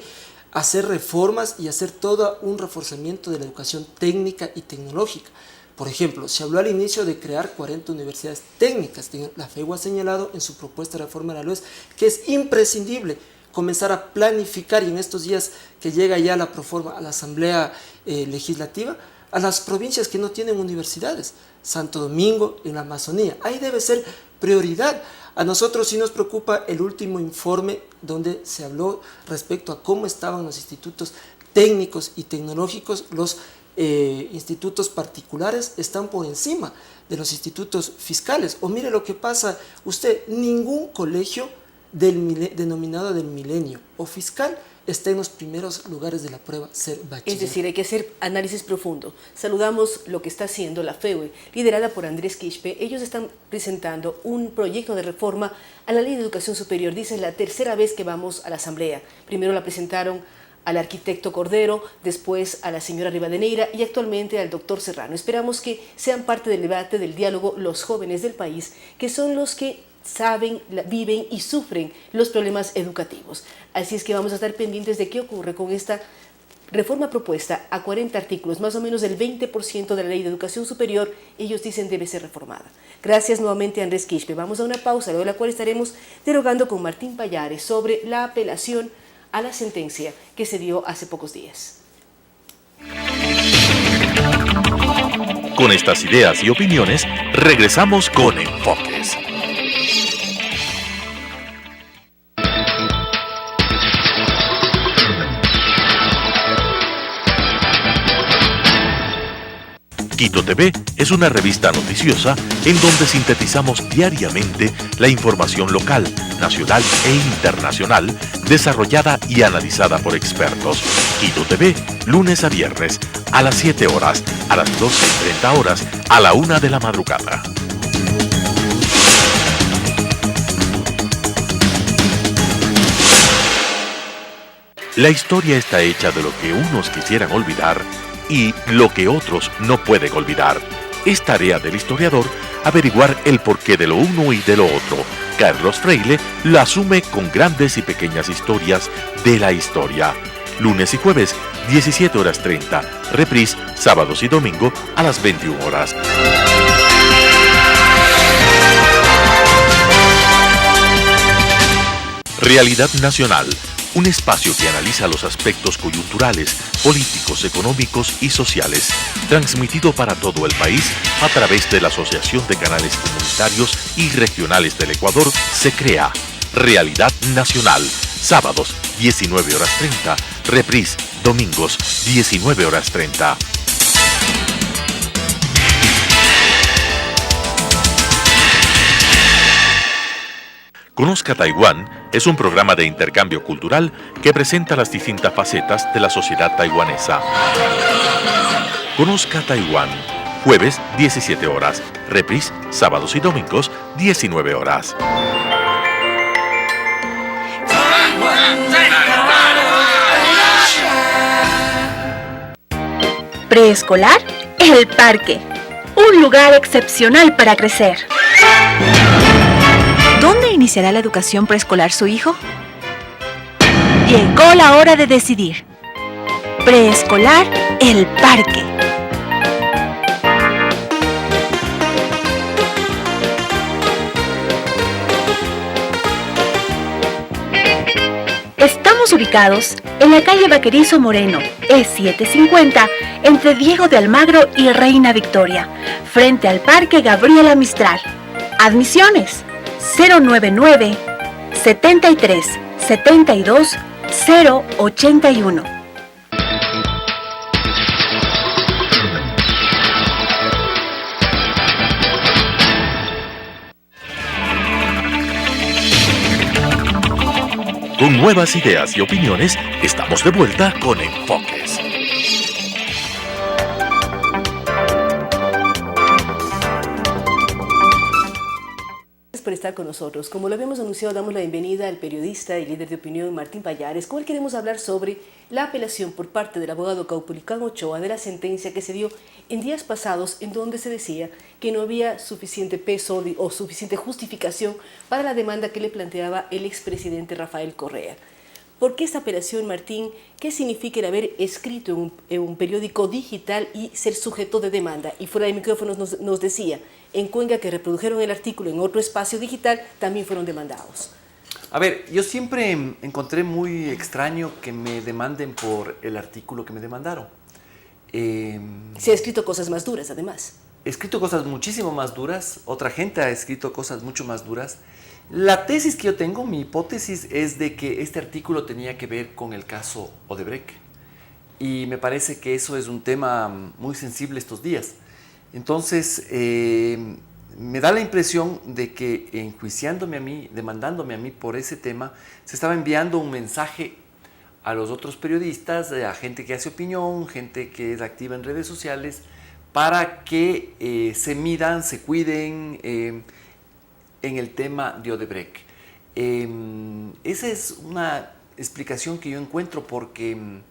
hacer reformas y hacer todo un reforzamiento de la educación técnica y tecnológica. Por ejemplo, se habló al inicio de crear 40 universidades técnicas. La FEU ha señalado en su propuesta de reforma de la LOES que es imprescindible comenzar a planificar, y en estos días que llega ya la proforma a la Asamblea Legislativa, a las provincias que no tienen universidades, Santo Domingo, en la Amazonía. Ahí debe ser prioridad. A nosotros sí nos preocupa el último informe donde se habló respecto a cómo estaban los institutos técnicos y tecnológicos. Los institutos particulares están por encima de los institutos fiscales. O mire lo que pasa usted, ningún colegio denominado del milenio o fiscal está en los primeros lugares de la prueba ser bachiller. Es decir, hay que hacer análisis profundo. Saludamos lo que está haciendo la FEUE, liderada por Andrés Quispe. Ellos están presentando un proyecto de reforma a la Ley de Educación Superior. Dice, es la tercera vez que vamos a la Asamblea. Primero la presentaron al arquitecto Cordero, después a la señora Rivadeneira y actualmente al doctor Serrano. Esperamos que sean parte del debate, del diálogo, los jóvenes del país, que son los que saben, viven y sufren los problemas educativos. Así es que vamos a estar pendientes de qué ocurre con esta reforma propuesta a 40 artículos, más o menos el 20% de la Ley de Educación Superior, ellos dicen debe ser reformada. Gracias nuevamente a Andrés Quispe. Vamos a una pausa, luego de la cual estaremos dialogando con Martín Pallares sobre la apelación a la sentencia que se dio hace pocos días. Con estas ideas y opiniones, regresamos con Enfoques. Quito TV es una revista noticiosa en donde sintetizamos diariamente la información local, nacional e internacional, desarrollada y analizada por expertos. Quito TV, lunes a viernes, a las 7 horas, a las 12:30 horas, a la 1 de la madrugada. La historia está hecha de lo que unos quisieran olvidar y lo que otros no pueden olvidar. Es tarea del historiador averiguar el porqué de lo uno y de lo otro. Carlos Freile lo asume con grandes y pequeñas historias de la historia. Lunes y jueves, 17:30. Reprise, sábados y domingo a las 21 horas. Realidad Nacional. Un espacio que analiza los aspectos coyunturales, políticos, económicos y sociales, transmitido para todo el país a través de la Asociación de Canales Comunitarios y Regionales del Ecuador, se crea Realidad Nacional, sábados 19:30, reprise, domingos 19:30. Conozca Taiwán es un programa de intercambio cultural que presenta las distintas facetas de la sociedad taiwanesa. Conozca Taiwán, jueves 17 horas, reprise, sábados y domingos 19 horas. Preescolar, El Parque, un lugar excepcional para crecer. ¿Dónde iniciará la educación preescolar su hijo? Llegó la hora de decidir. Preescolar El Parque. Estamos ubicados en la calle Vaquerizo Moreno, E750, entre Diego de Almagro y Reina Victoria, frente al Parque Gabriela Mistral. Admisiones 099 73 72 081. Con nuevas ideas y opiniones, estamos de vuelta con Enfoques. por estar con nosotros. Como lo habíamos anunciado, damos la bienvenida al periodista y líder de opinión Martín Pallares, con el queremos hablar sobre la apelación por parte del abogado Caupolicán Ochoa de la sentencia que se dio en días pasados, en donde se decía que no había suficiente peso o suficiente justificación para la demanda que le planteaba el expresidente Rafael Correa. ¿Por qué esta apelación, Martín? ¿Qué significa el haber escrito en un periódico digital y ser sujeto de demanda? Y fuera de micrófonos nos decía, en Cuenca, que reprodujeron el artículo en otro espacio digital, también fueron demandados. A ver, yo siempre encontré muy extraño que me demanden por el artículo que me demandaron. Se ha escrito cosas más duras, además. He escrito cosas muchísimo más duras, otra gente ha escrito cosas mucho más duras. La tesis que yo tengo, mi hipótesis, es de que este artículo tenía que ver con el caso Odebrecht. Y me parece que eso es un tema muy sensible estos días. Entonces, me da la impresión de que enjuiciándome a mí, demandándome a mí por ese tema, se estaba enviando un mensaje a los otros periodistas, a gente que hace opinión, gente que es activa en redes sociales, para que se midan, se cuiden en el tema de Odebrecht. Esa es una explicación que yo encuentro porque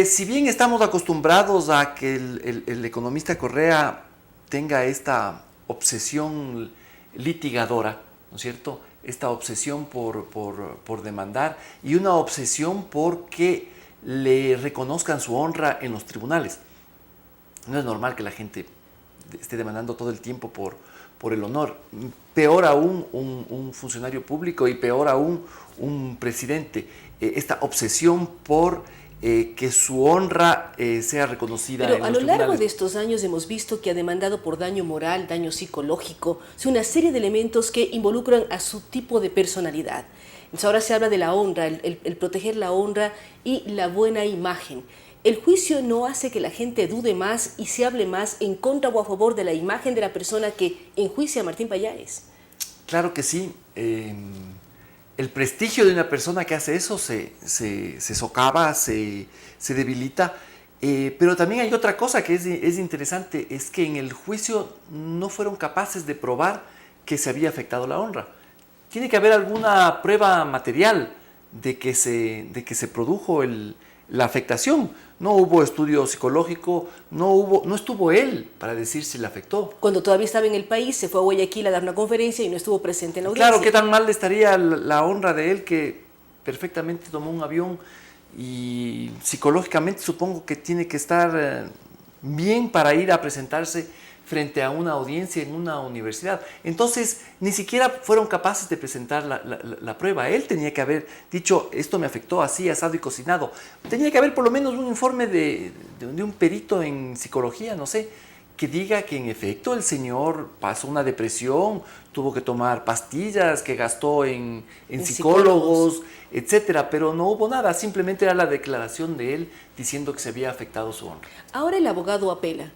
si bien estamos acostumbrados a que el economista Correa tenga esta obsesión litigadora, ¿no es cierto? Esta obsesión por demandar y una obsesión por que le reconozcan su honra en los tribunales. No es normal que la gente esté demandando todo el tiempo por el honor. Peor aún un funcionario público y peor aún un presidente. Esta obsesión por que su honra sea reconocida en los tribunales. Pero a lo largo de estos años hemos visto que ha demandado por daño moral, daño psicológico, una serie de elementos que involucran a su tipo de personalidad. Entonces ahora se habla de la honra, el proteger la honra y la buena imagen. ¿El juicio no hace que la gente dude más y se hable más en contra o a favor de la imagen de la persona que enjuicia a Martín Pallares? Claro que sí. El prestigio de una persona que hace eso se socava, se debilita. Pero también hay otra cosa que es interesante, es que en el juicio no fueron capaces de probar que se había afectado la honra. Tiene que haber alguna prueba material de que se produjo la afectación. No hubo estudio psicológico, no estuvo él para decir si le afectó. Cuando todavía estaba en el país, se fue a Guayaquil a dar una conferencia y no estuvo presente en la audiencia. Claro, qué tan mal estaría la honra de él que perfectamente tomó un avión y psicológicamente supongo que tiene que estar bien para ir a presentarse frente a una audiencia en una universidad. Entonces, ni siquiera fueron capaces de presentar la prueba. Él tenía que haber dicho, esto me afectó así, asado y cocinado. Tenía que haber por lo menos un informe de un perito en psicología, no sé, que diga que en efecto el señor pasó una depresión, tuvo que tomar pastillas, que gastó en psicólogos, etcétera, pero no hubo nada, simplemente era la declaración de él diciendo que se había afectado su honra. Ahora el abogado apela,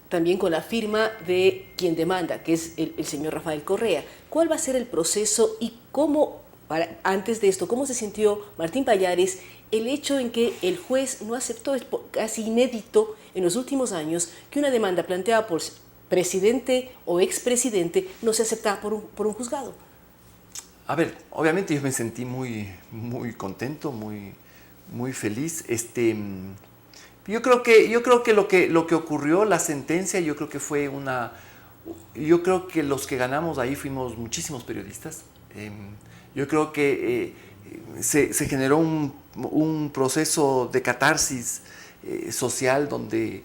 también con la firma de quien demanda, que es el señor Rafael Correa. ¿Cuál va a ser el proceso y cómo, antes de esto, cómo se sintió Martín Pallares el hecho en que el juez no aceptó, es casi inédito en los últimos años, que una demanda planteada por presidente o expresidente no se aceptaba por un juzgado? A ver, obviamente yo me sentí muy contento, muy feliz. Yo creo que lo que ocurrió, la sentencia, yo creo que los que ganamos ahí fuimos muchísimos periodistas. Yo creo que se generó un proceso de catarsis social donde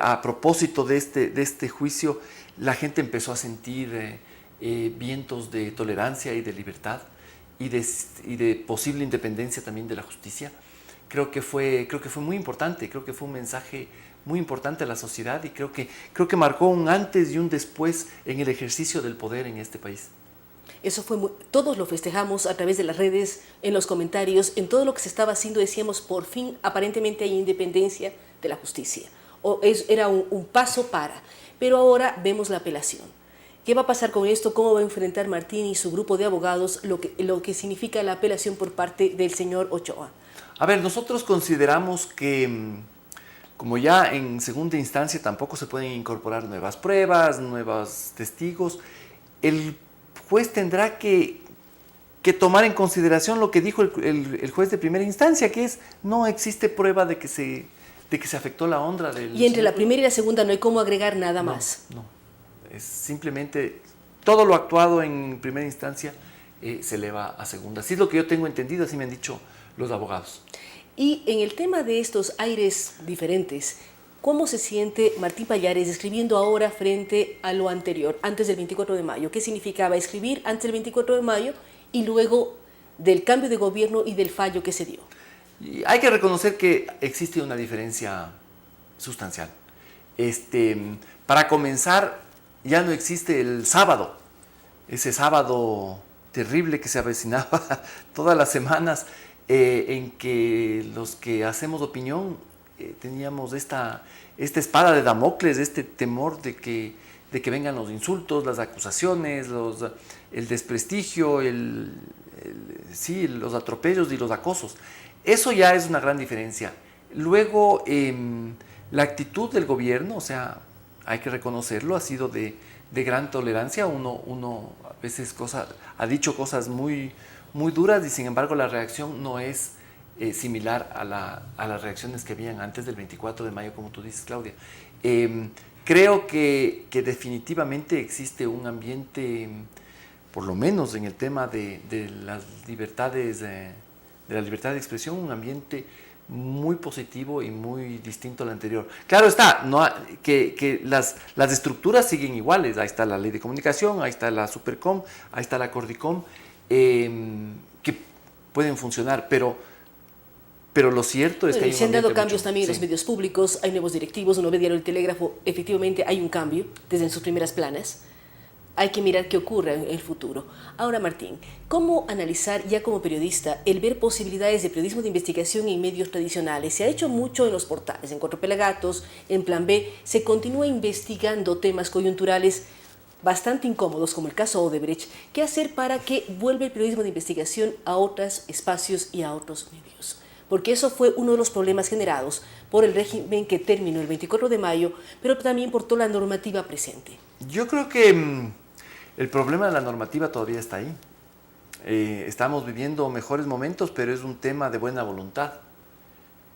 a propósito de este juicio la gente empezó a sentir vientos de tolerancia y de libertad y de posible independencia también de la justicia. Creo que fue muy importante, creo que fue un mensaje muy importante a la sociedad y creo que marcó un antes y un después en el ejercicio del poder en este país. Eso fue todos lo festejamos a través de las redes, en los comentarios, en todo lo que se estaba haciendo, decíamos, por fin aparentemente hay independencia de la justicia. Era un paso para, pero ahora vemos la apelación. ¿Qué va a pasar con esto? ¿Cómo va a enfrentar Martín y su grupo de abogados lo que significa la apelación por parte del señor Ochoa? A ver, nosotros consideramos que como ya en segunda instancia tampoco se pueden incorporar nuevas pruebas, nuevos testigos, el juez tendrá que tomar en consideración lo que dijo el juez de primera instancia, que es no existe prueba de que se afectó la honra del... Y entre la primera y la segunda no hay cómo agregar nada más. No, es simplemente todo lo actuado en primera instancia se eleva a segunda. Así es lo que yo tengo entendido, así me han dicho los abogados. Y en el tema de estos aires diferentes, ¿cómo se siente Martín Pallares escribiendo ahora frente a lo anterior, antes del 24 de mayo? ¿Qué significaba escribir antes del 24 de mayo y luego del cambio de gobierno y del fallo que se dio? Y hay que reconocer que existe una diferencia sustancial. Para comenzar, ya no existe el sábado, ese sábado terrible que se avecinaba todas las semanas, en que los que hacemos opinión teníamos esta espada de Damocles, este temor de que vengan los insultos, las acusaciones, el desprestigio, los atropellos y los acosos. Eso ya es una gran diferencia. Luego, la actitud del gobierno, o sea, hay que reconocerlo, ha sido de gran tolerancia. Uno a veces ha dicho cosas muy, muy duras y sin embargo la reacción no es similar a las reacciones que habían antes del 24 de mayo, como tú dices, Claudia. Creo que definitivamente existe un ambiente, por lo menos en el tema de las libertades, de la libertad de expresión, un ambiente muy positivo y muy distinto al anterior. Claro está, que las estructuras siguen iguales. Ahí está la ley de comunicación, ahí está la Supercom, ahí está la Cordicom, que pueden funcionar, pero lo cierto es que hay un se han dado ambiente cambios también en los sí. medios públicos, hay nuevos directivos, uno ve Diario El Telégrafo, efectivamente hay un cambio desde sus primeras planas. Hay que mirar qué ocurre en el futuro. Ahora, Martín, ¿cómo analizar ya como periodista el ver posibilidades de periodismo de investigación en medios tradicionales? Se ha hecho mucho en los portales, en Cuatro Pelagatos, en Plan B, se continúa investigando temas coyunturales bastante incómodos, como el caso Odebrecht. ¿Qué hacer para que vuelva el periodismo de investigación a otros espacios y a otros medios? Porque eso fue uno de los problemas generados por el régimen que terminó el 24 de mayo, pero también por toda la normativa presente. Yo creo que el problema de la normativa todavía está ahí. Estamos viviendo mejores momentos, pero es un tema de buena voluntad.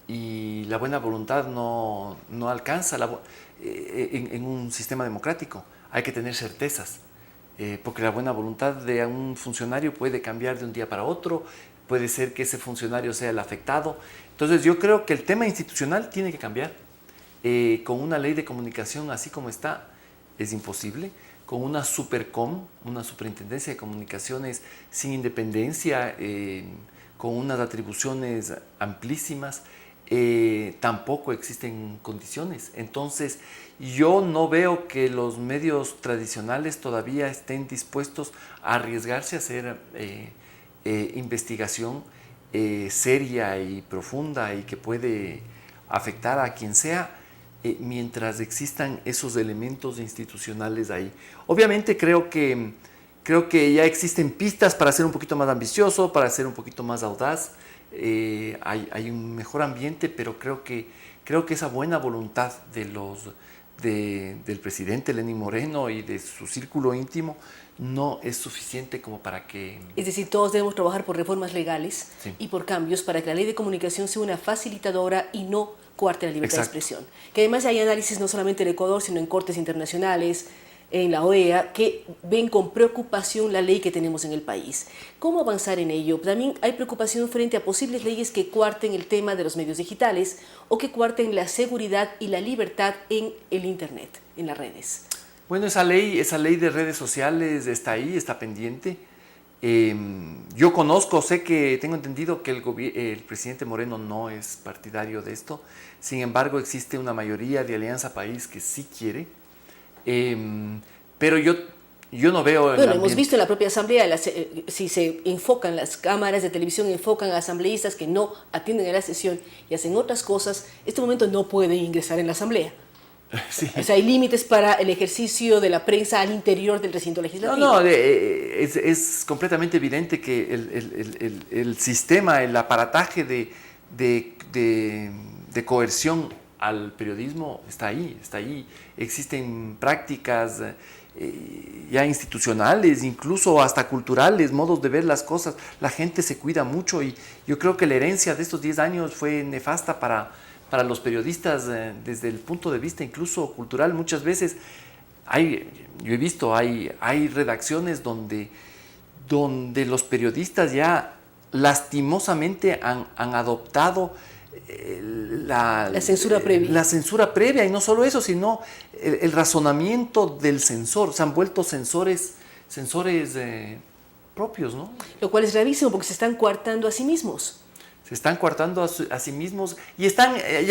Y la buena voluntad no alcanza en un sistema democrático. Hay que tener certezas, porque la buena voluntad de un funcionario puede cambiar de un día para otro, puede ser que ese funcionario sea el afectado. Entonces yo creo que el tema institucional tiene que cambiar. Con una ley de comunicación así como está, es imposible. Con una Supercom, una superintendencia de comunicaciones sin independencia, con unas atribuciones amplísimas, tampoco existen condiciones. Entonces, yo no veo que los medios tradicionales todavía estén dispuestos a arriesgarse a hacer investigación seria y profunda y que puede afectar a quien sea, mientras existan esos elementos institucionales ahí. Obviamente creo que ya existen pistas para ser un poquito más ambicioso, para ser un poquito más audaz. Hay un mejor ambiente, pero creo que esa buena voluntad del presidente Lenín Moreno y de su círculo íntimo no es suficiente como para que... Es decir, todos debemos trabajar por reformas legales Sí. y por cambios para que la ley de comunicación sea una facilitadora y no coarte la libertad Exacto. de expresión. Que además hay análisis no solamente en Ecuador, sino en cortes internacionales, en la OEA, que ven con preocupación la ley que tenemos en el país. ¿Cómo avanzar en ello? También hay preocupación frente a posibles leyes que coarten el tema de los medios digitales o que coarten la seguridad y la libertad en el Internet, en las redes. Bueno, esa ley de redes sociales está ahí, está pendiente. Yo tengo entendido que el presidente Moreno no es partidario de esto. Sin embargo, existe una mayoría de Alianza País que sí quiere. Pero yo no veo... Bueno, hemos visto en la propia asamblea, si se enfocan las cámaras de televisión, enfocan a asambleístas que no atienden a la sesión y hacen otras cosas, en este momento no pueden ingresar en la asamblea. Sí. O sea, hay límites para el ejercicio de la prensa al interior del recinto legislativo. No, es completamente evidente que el sistema, el aparataje de coerción al periodismo está ahí, está ahí. Existen prácticas ya institucionales, incluso hasta culturales, modos de ver las cosas. La gente se cuida mucho y yo creo que la herencia de estos 10 años fue nefasta para los periodistas desde el punto de vista incluso cultural. Muchas veces yo he visto, hay redacciones donde los periodistas ya lastimosamente han adoptado la censura previa. La censura previa, y no solo eso, sino el razonamiento del censor. Se han vuelto censores propios, ¿no? Lo cual es gravísimo porque se están coartando a sí mismos. Se están coartando a sí mismos y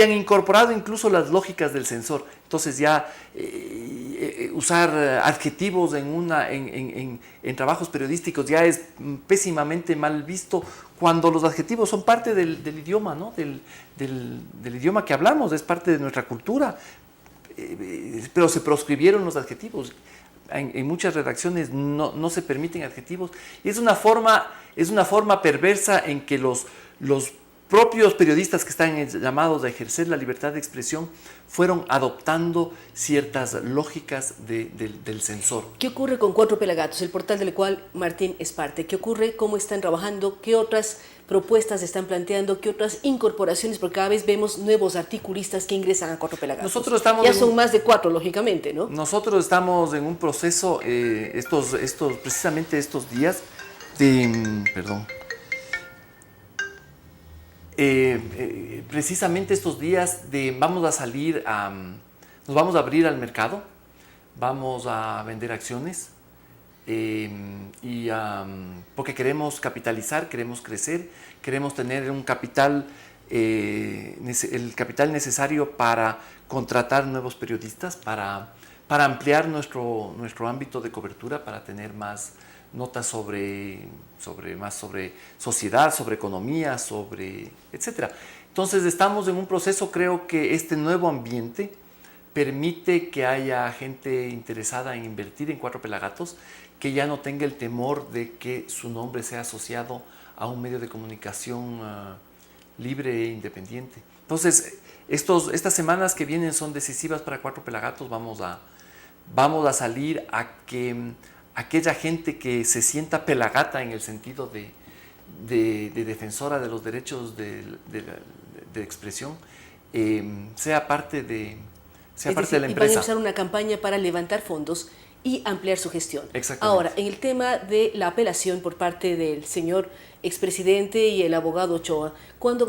han incorporado incluso las lógicas del censor. Entonces ya usar adjetivos en trabajos periodísticos ya es pésimamente mal visto, cuando los adjetivos son parte del idioma, ¿no? Del idioma que hablamos, es parte de nuestra cultura. Pero se proscribieron los adjetivos. En muchas redacciones no se permiten adjetivos. Y es una forma perversa en que los propios periodistas que están llamados a ejercer la libertad de expresión fueron adoptando ciertas lógicas del censor. ¿Qué ocurre con Cuatro Pelagatos, el portal del cual Martín es parte? ¿Qué ocurre? ¿Cómo están trabajando? ¿Qué otras propuestas están planteando? ¿Qué otras incorporaciones? Porque cada vez vemos nuevos articulistas que ingresan a Cuatro Pelagatos. Nosotros estamos ya son más de 4, lógicamente, ¿no? Nosotros estamos en un proceso, precisamente estos días precisamente estos días vamos a salir nos vamos a abrir al mercado, vamos a vender acciones porque queremos capitalizar, queremos crecer, queremos tener un capital, el capital necesario para contratar nuevos periodistas, para ampliar nuestro ámbito de cobertura, para tener más notas sobre sociedad, sobre economía, etcétera. Entonces estamos en un proceso, creo que este nuevo ambiente permite que haya gente interesada en invertir en Cuatro Pelagatos, que ya no tenga el temor de que su nombre sea asociado a un medio de comunicación libre e independiente. Entonces, estas semanas que vienen son decisivas para Cuatro Pelagatos. Vamos a salir a que aquella gente que se sienta pelagata en el sentido de defensora de los derechos de expresión, sea parte de la empresa. Y van a empezar una campaña para levantar fondos y ampliar su gestión. Exactamente. Ahora, en el tema de la apelación por parte del señor expresidente y el abogado Ochoa, ¿cuándo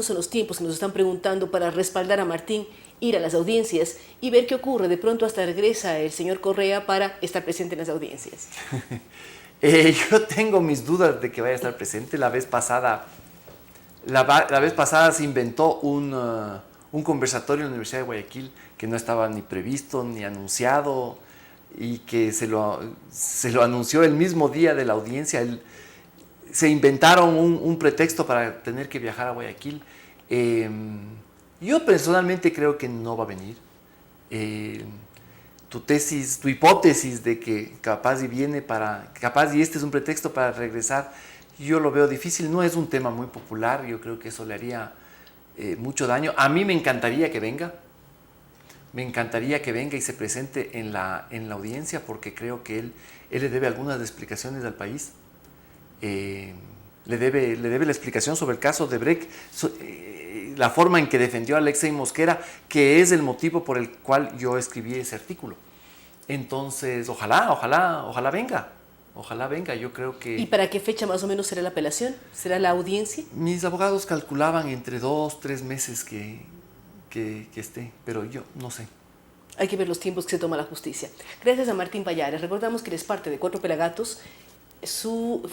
son los tiempos que nos están preguntando para respaldar a Martín, ir a las audiencias y ver qué ocurre? De pronto hasta regresa el señor Correa para estar presente en las audiencias. Yo tengo mis dudas de que vaya a estar presente. La vez pasada se inventó un conversatorio en la Universidad de Guayaquil que no estaba ni previsto ni anunciado, y que se lo anunció el mismo día de la audiencia. Se inventaron un pretexto para tener que viajar a Guayaquil. Yo personalmente creo que no va a venir. Tu hipótesis de que capaz y este es un pretexto para regresar, yo lo veo difícil. No es un tema muy popular, yo creo que eso le haría mucho daño. A mí me encantaría que venga. Me encantaría que venga y se presente en la audiencia, porque creo que él le debe algunas explicaciones al país. Le debe la explicación sobre el caso de Odebrecht, la forma en que defendió a Alexei Mosquera, que es el motivo por el cual yo escribí ese artículo. Entonces, ojalá venga. Ojalá venga, yo creo que... ¿Y para qué fecha más o menos será la apelación? ¿Será la audiencia? Mis abogados calculaban entre 2-3 meses que esté, pero yo no sé. Hay que ver los tiempos que se toma la justicia. Gracias a Martín Pallares. Recordamos que él es parte de Cuatro Pelagatos. El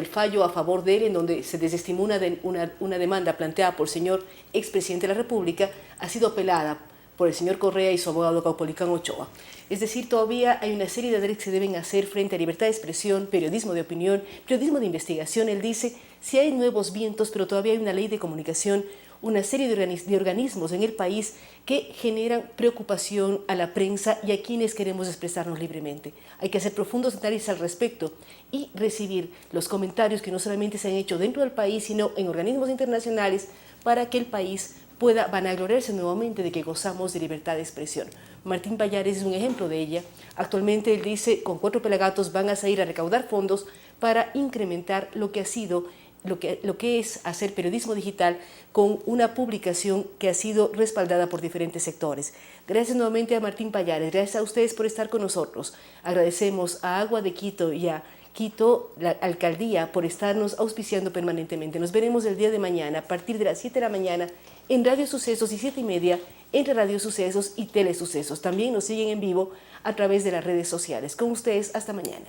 fallo a favor de él, en donde se desestimó una demanda planteada por el señor expresidente de la República, ha sido apelada por el señor Correa y su abogado Caupolicán Ochoa. Es decir, todavía hay una serie de derechos que se deben hacer frente a libertad de expresión, periodismo de opinión, periodismo de investigación. Él dice, si hay nuevos vientos, pero todavía hay una ley de comunicación, una serie de organismos en el país que generan preocupación a la prensa y a quienes queremos expresarnos libremente. Hay que hacer profundos análisis al respecto y recibir los comentarios que no solamente se han hecho dentro del país, sino en organismos internacionales, para que el país pueda vanagloriarse nuevamente de que gozamos de libertad de expresión. Martín Pallares es un ejemplo de ella. Actualmente él dice, con 4 pelagatos van a salir a recaudar fondos para incrementar lo que ha sido, lo que es hacer periodismo digital con una publicación que ha sido respaldada por diferentes sectores. Gracias nuevamente a Martín Pallares, gracias a ustedes por estar con nosotros. Agradecemos a Agua de Quito y a Quito, la alcaldía, por estarnos auspiciando permanentemente. Nos veremos el día de mañana a partir de las 7 de la mañana en Radio Sucesos y 7:30 entre Radio Sucesos y Telesucesos. También nos siguen en vivo a través de las redes sociales. Con ustedes, hasta mañana.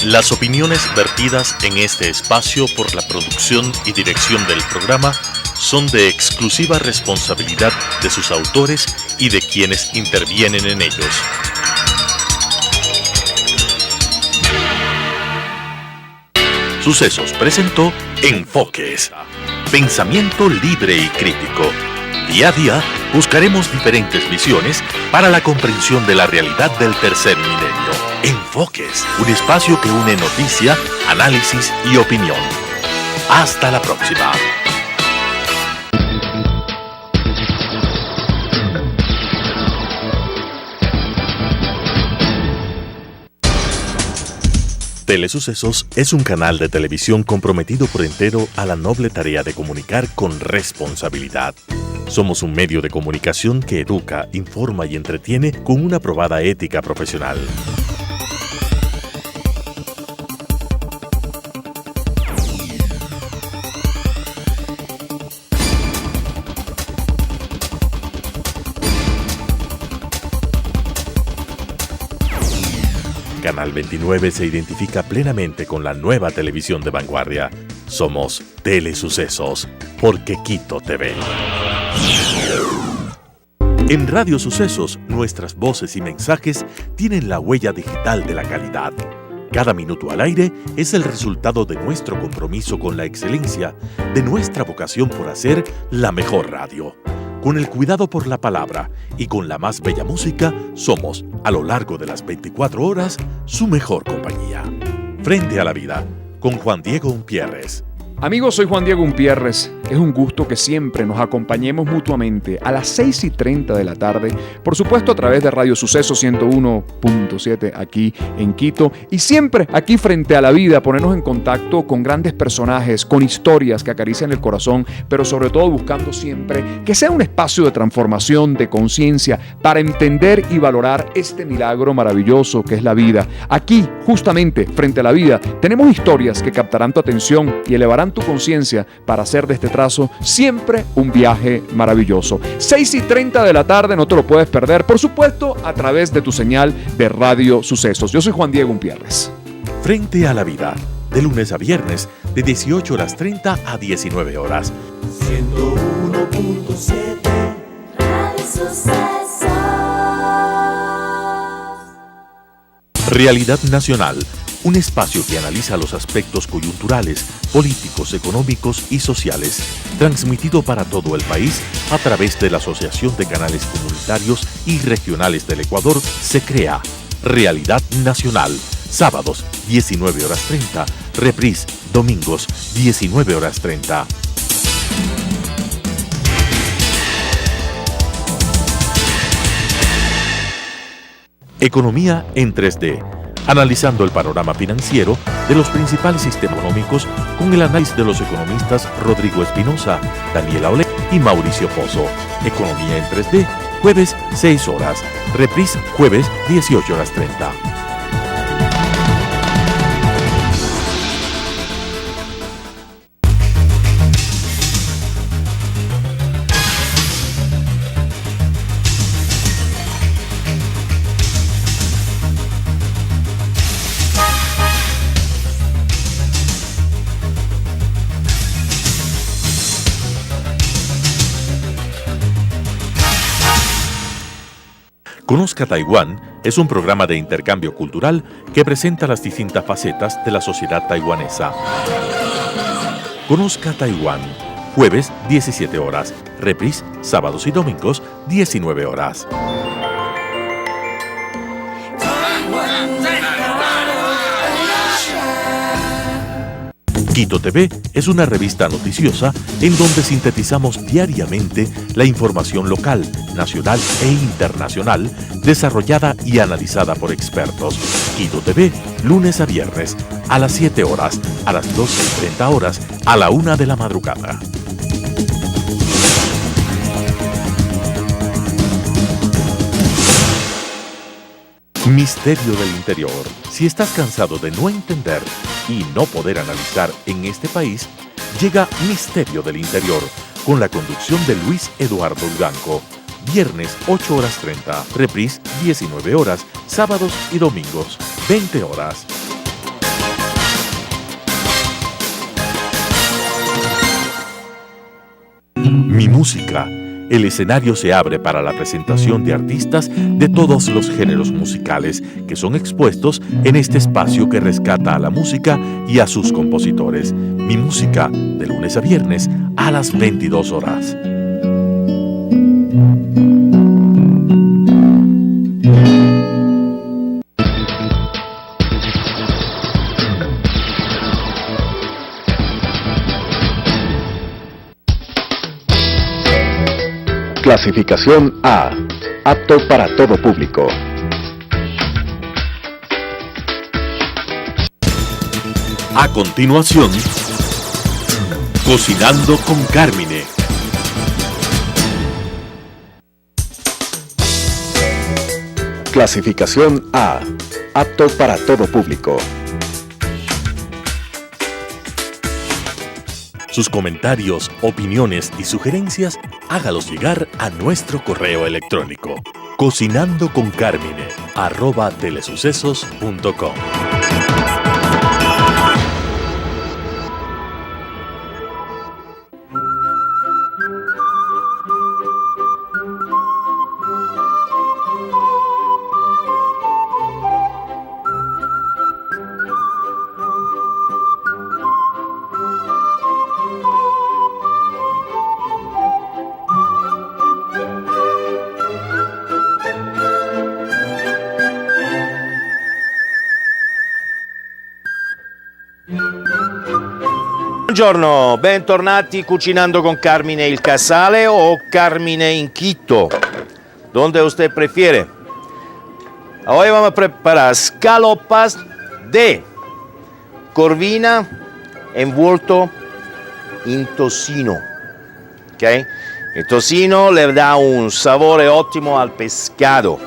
Las opiniones vertidas en este espacio por la producción y dirección del programa son de exclusiva responsabilidad de sus autores y de quienes intervienen en ellos. Sucesos presentó Enfoques. Pensamiento libre y crítico. Día a día buscaremos diferentes visiones para la comprensión de la realidad del tercer milenio. Enfoques, un espacio que une noticia, análisis y opinión. Hasta la próxima. Telesucesos es un canal de televisión comprometido por entero a la noble tarea de comunicar con responsabilidad. Somos un medio de comunicación que educa, informa y entretiene con una probada ética profesional. Canal 29 se identifica plenamente con la nueva televisión de vanguardia. Somos Telesucesos, porque Quito te ve. En Radio Sucesos, nuestras voces y mensajes tienen la huella digital de la calidad. Cada minuto al aire es el resultado de nuestro compromiso con la excelencia, de nuestra vocación por hacer la mejor radio. Con el cuidado por la palabra y con la más bella música, somos, a lo largo de las 24 horas, su mejor compañía. Frente a la vida, con Juan Diego Umpierres. Amigos, soy Juan Diego Umpierres. Es un gusto que siempre nos acompañemos mutuamente a las 6:30 de la tarde, por supuesto a través de Radio Suceso 101.7 aquí en Quito, y siempre aquí frente a la vida, ponernos en contacto con grandes personajes, con historias que acarician el corazón, pero sobre todo buscando siempre que sea un espacio de transformación, de conciencia, para entender y valorar este milagro maravilloso que es la vida. Aquí, justamente frente a la vida, tenemos historias que captarán tu atención y elevarán tu conciencia para hacer de este trazo siempre un viaje maravilloso. 6:30 de la tarde, no te lo puedes perder, por supuesto, a través de tu señal de Radio Sucesos. Yo soy Juan Diego Umpierres. Frente a la vida, de lunes a viernes, de 18:30 a 19 horas. 101.7 Radio Sucesos. Realidad Nacional, un espacio que analiza los aspectos coyunturales, políticos, económicos y sociales, transmitido para todo el país a través de la Asociación de Canales Comunitarios y Regionales del Ecuador, se crea Realidad Nacional, sábados 19:30, reprise domingos 19:30. Economía en 3D. Analizando el panorama financiero de los principales sistemas económicos con el análisis de los economistas Rodrigo Espinosa, Daniela Ole y Mauricio Pozo. Economía en 3D, jueves 6 horas, reprise jueves 18:30. Conozca Taiwán es un programa de intercambio cultural que presenta las distintas facetas de la sociedad taiwanesa. Conozca Taiwán, jueves 17 horas, reprise sábados y domingos 19 horas. Quito TV es una revista noticiosa en donde sintetizamos diariamente la información local, nacional e internacional desarrollada y analizada por expertos. Quito TV, lunes a viernes, a las 7 horas, a las 12:30 horas, a la 1 de la madrugada. Misterio del Interior. Si estás cansado de no entender y no poder analizar en este país, llega Misterio del Interior con la conducción de Luis Eduardo Ulganco. Viernes 8 horas 30, reprise 19 horas, sábados y domingos 20 horas. Mi música. El escenario se abre para la presentación de artistas de todos los géneros musicales que son expuestos en este espacio que rescata a la música y a sus compositores. Mi música, de lunes a viernes a las 22 horas. Clasificación A. Apto para todo público. A continuación, Cocinando con Carmine. Clasificación A. Apto para todo público. Sus comentarios, opiniones y sugerencias, hágalos llegar a nuestro correo electrónico cocinandoconcarmine@telesucesos.com. Buongiorno, bentornati Cucinando con Carmine il Casale o Carmine in Quito, donde usted prefiere. Hoy vamos a preparar escalopas de corvina envuelto en tocino. ¿Okay? El tocino le da un sabor óptimo al pescado.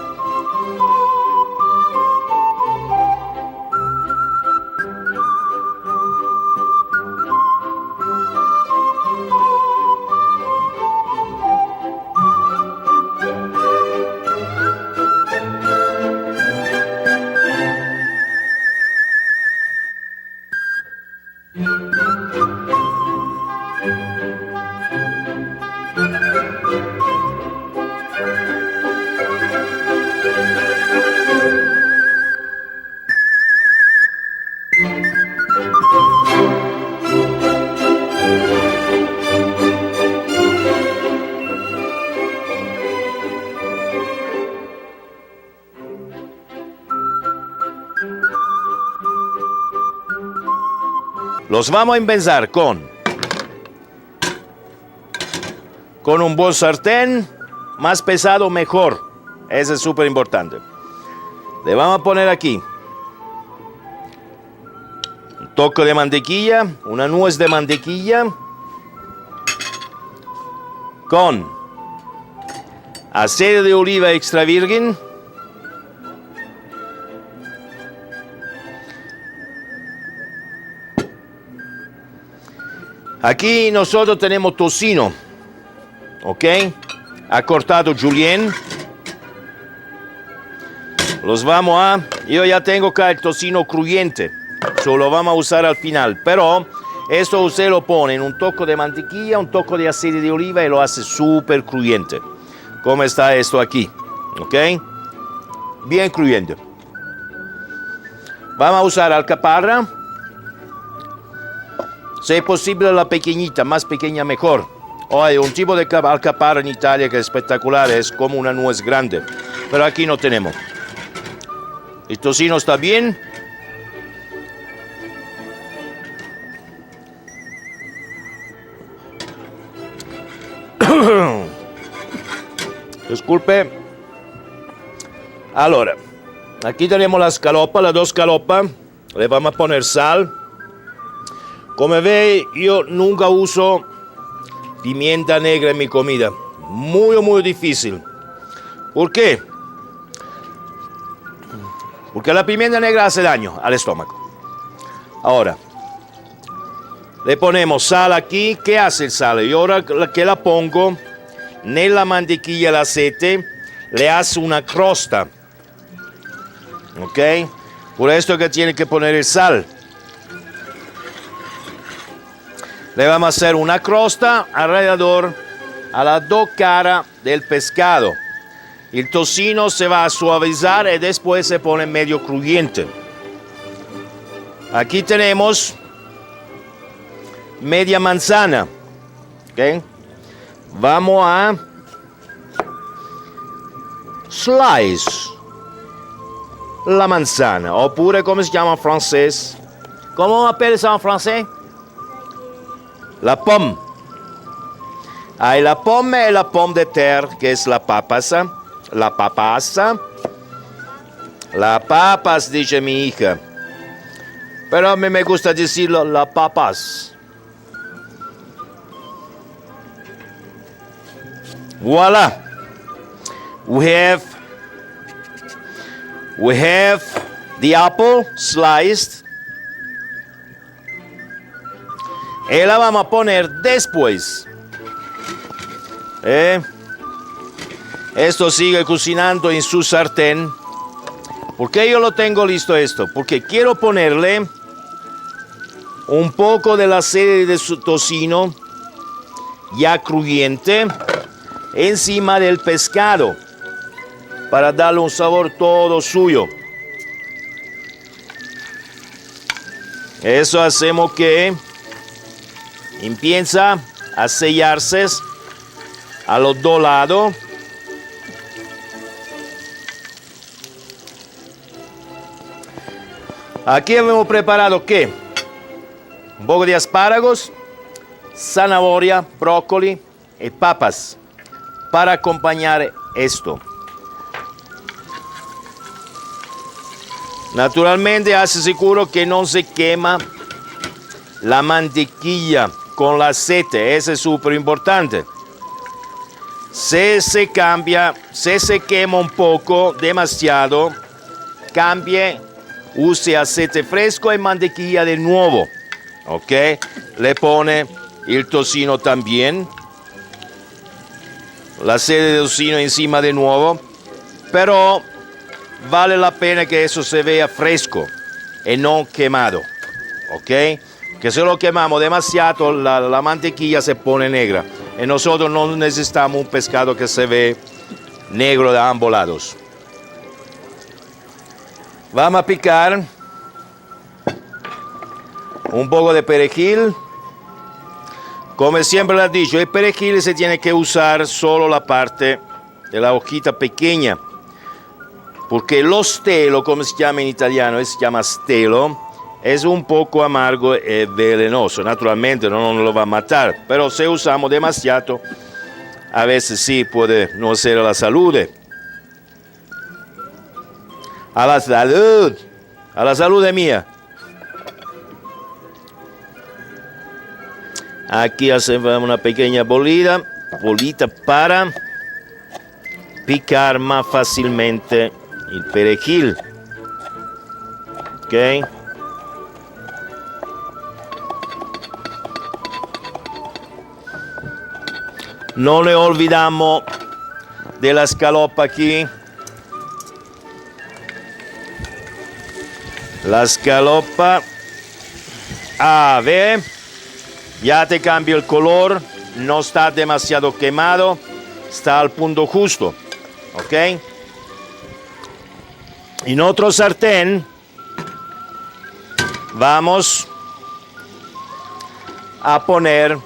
Los vamos a empezar con un buen sartén, más pesado mejor, eso es súper importante. Le vamos a poner aquí un toque de mantequilla, una nuez de mantequilla, con aceite de oliva extra virgen, aquí nosotros tenemos tocino, ¿ok? Acortado julienne. Yo ya tengo acá el tocino crujiente, solo vamos a usar al final, pero esto usted lo pone en un toque de mantequilla, un toque de aceite de oliva y lo hace súper crujiente. ¿Cómo está esto aquí? ¿Ok? Bien crujiente. Vamos a usar alcaparra. Si es posible la pequeñita, más pequeña mejor. Hay un tipo de alcaparra en Italia que es espectacular, es como una nuez grande. Pero aquí no tenemos. El tocino está bien. Disculpe. Allora, aquí tenemos las dos scalopas. Le vamos a poner sal. Como ve, yo nunca uso pimienta negra en mi comida. Muy difícil. ¿Por qué? Porque la pimienta negra hace daño al estómago. Ahora, le ponemos sal aquí. ¿Qué hace el sal? Y ahora que la pongo, nella mantequilla el aceite, le hace una crosta. ¿Ok? Por esto que tiene que poner el sal. Le vamos a hacer una crosta alrededor a las dos caras del pescado. El tocino se va a suavizar y después se pone medio crujiente. Aquí tenemos media manzana. ¿Okay? Vamos a slice la manzana, oppure come si llama en francés. ¿Cómo appelle ça en français? La pomme. Hay la pomme y la pomme de terre, que es la papasa. La papasa. La papas, dice mi hija. Pero a mí me gusta decirlo, la papas. Voila. We have the apple sliced. Y la vamos a poner después. Esto sigue cocinando en su sartén. ¿Por qué yo lo tengo listo esto? Porque quiero ponerle un poco del aceite de su tocino ya crujiente encima del pescado para darle un sabor todo suyo. Eso hacemos que empieza a sellarse a los dos lados. Aquí hemos preparado ¿qué? Un poco de espárragos, zanahoria, brócoli y papas para acompañar esto. Naturalmente hace seguro que no se quema la mantequilla con el aceite, eso es súper importante. Si se quema un poco, demasiado, cambie, use aceite fresco y mantequilla de nuevo. ¿Ok? Le pone el tocino también. El aceite de tocino encima de nuevo. Pero vale la pena que eso se vea fresco y no quemado. ¿Ok? Que si lo quemamos demasiado, la mantequilla se pone negra. Y nosotros no necesitamos un pescado que se ve negro de ambos lados. Vamos a picar un poco de perejil. Como siempre le he dicho, el perejil se tiene que usar solo la parte de la hojita pequeña. Porque lo stelo, como se llama en italiano, se llama stelo, es un poco amargo y venenoso. Naturalmente no lo va a matar, pero si usamos demasiado, a veces sí puede no hacer a la salud. A la salud mía. Aquí hacemos una pequeña bolita para picar más fácilmente el perejil. ¿Ok? No le olvidamos de la escalopa aquí. La escalopa. Ve. Ya te cambia el color. No está demasiado quemado. Está al punto justo. ¿Ok? En otro sartén vamos a poner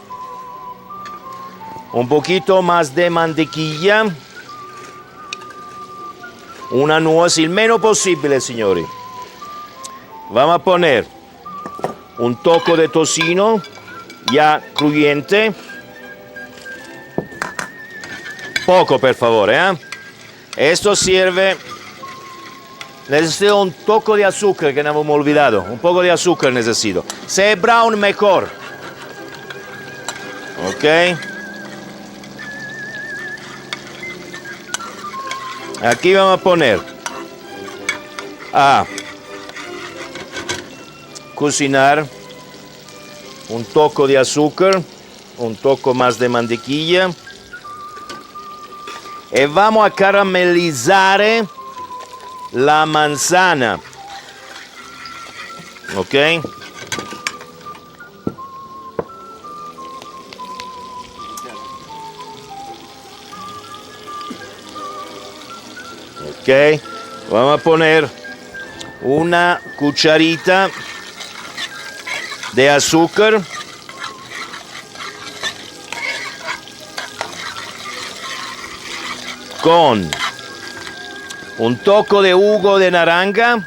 un poquito más de mantequilla. Una nuez, el menos posible, señores. Vamos a poner un toque de tocino ya crujiente. poco, por favor, ¿eh? Esto sirve... Necesito un toque de azúcar que no hemos olvidado. Un poco de azúcar necesito. Si es brown, mejor. Ok. Aquí vamos a poner a cocinar un toque de azúcar, un toque más de mantequilla. Y vamos a caramelizar la manzana. Ok. Ok. Vamos a poner una cucharita de azúcar. Con un toque de jugo de naranja.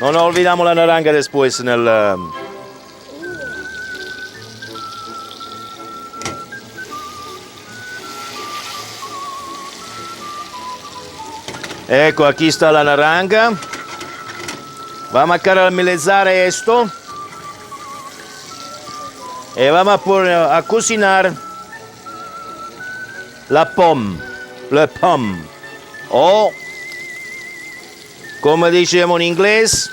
No nos olvidamos la naranja después en el... Ecco, aquí está la naranja. Vamos a caramelizar esto. Y vamos a cocinar la pomme. La pomme. O, como decimos en inglés,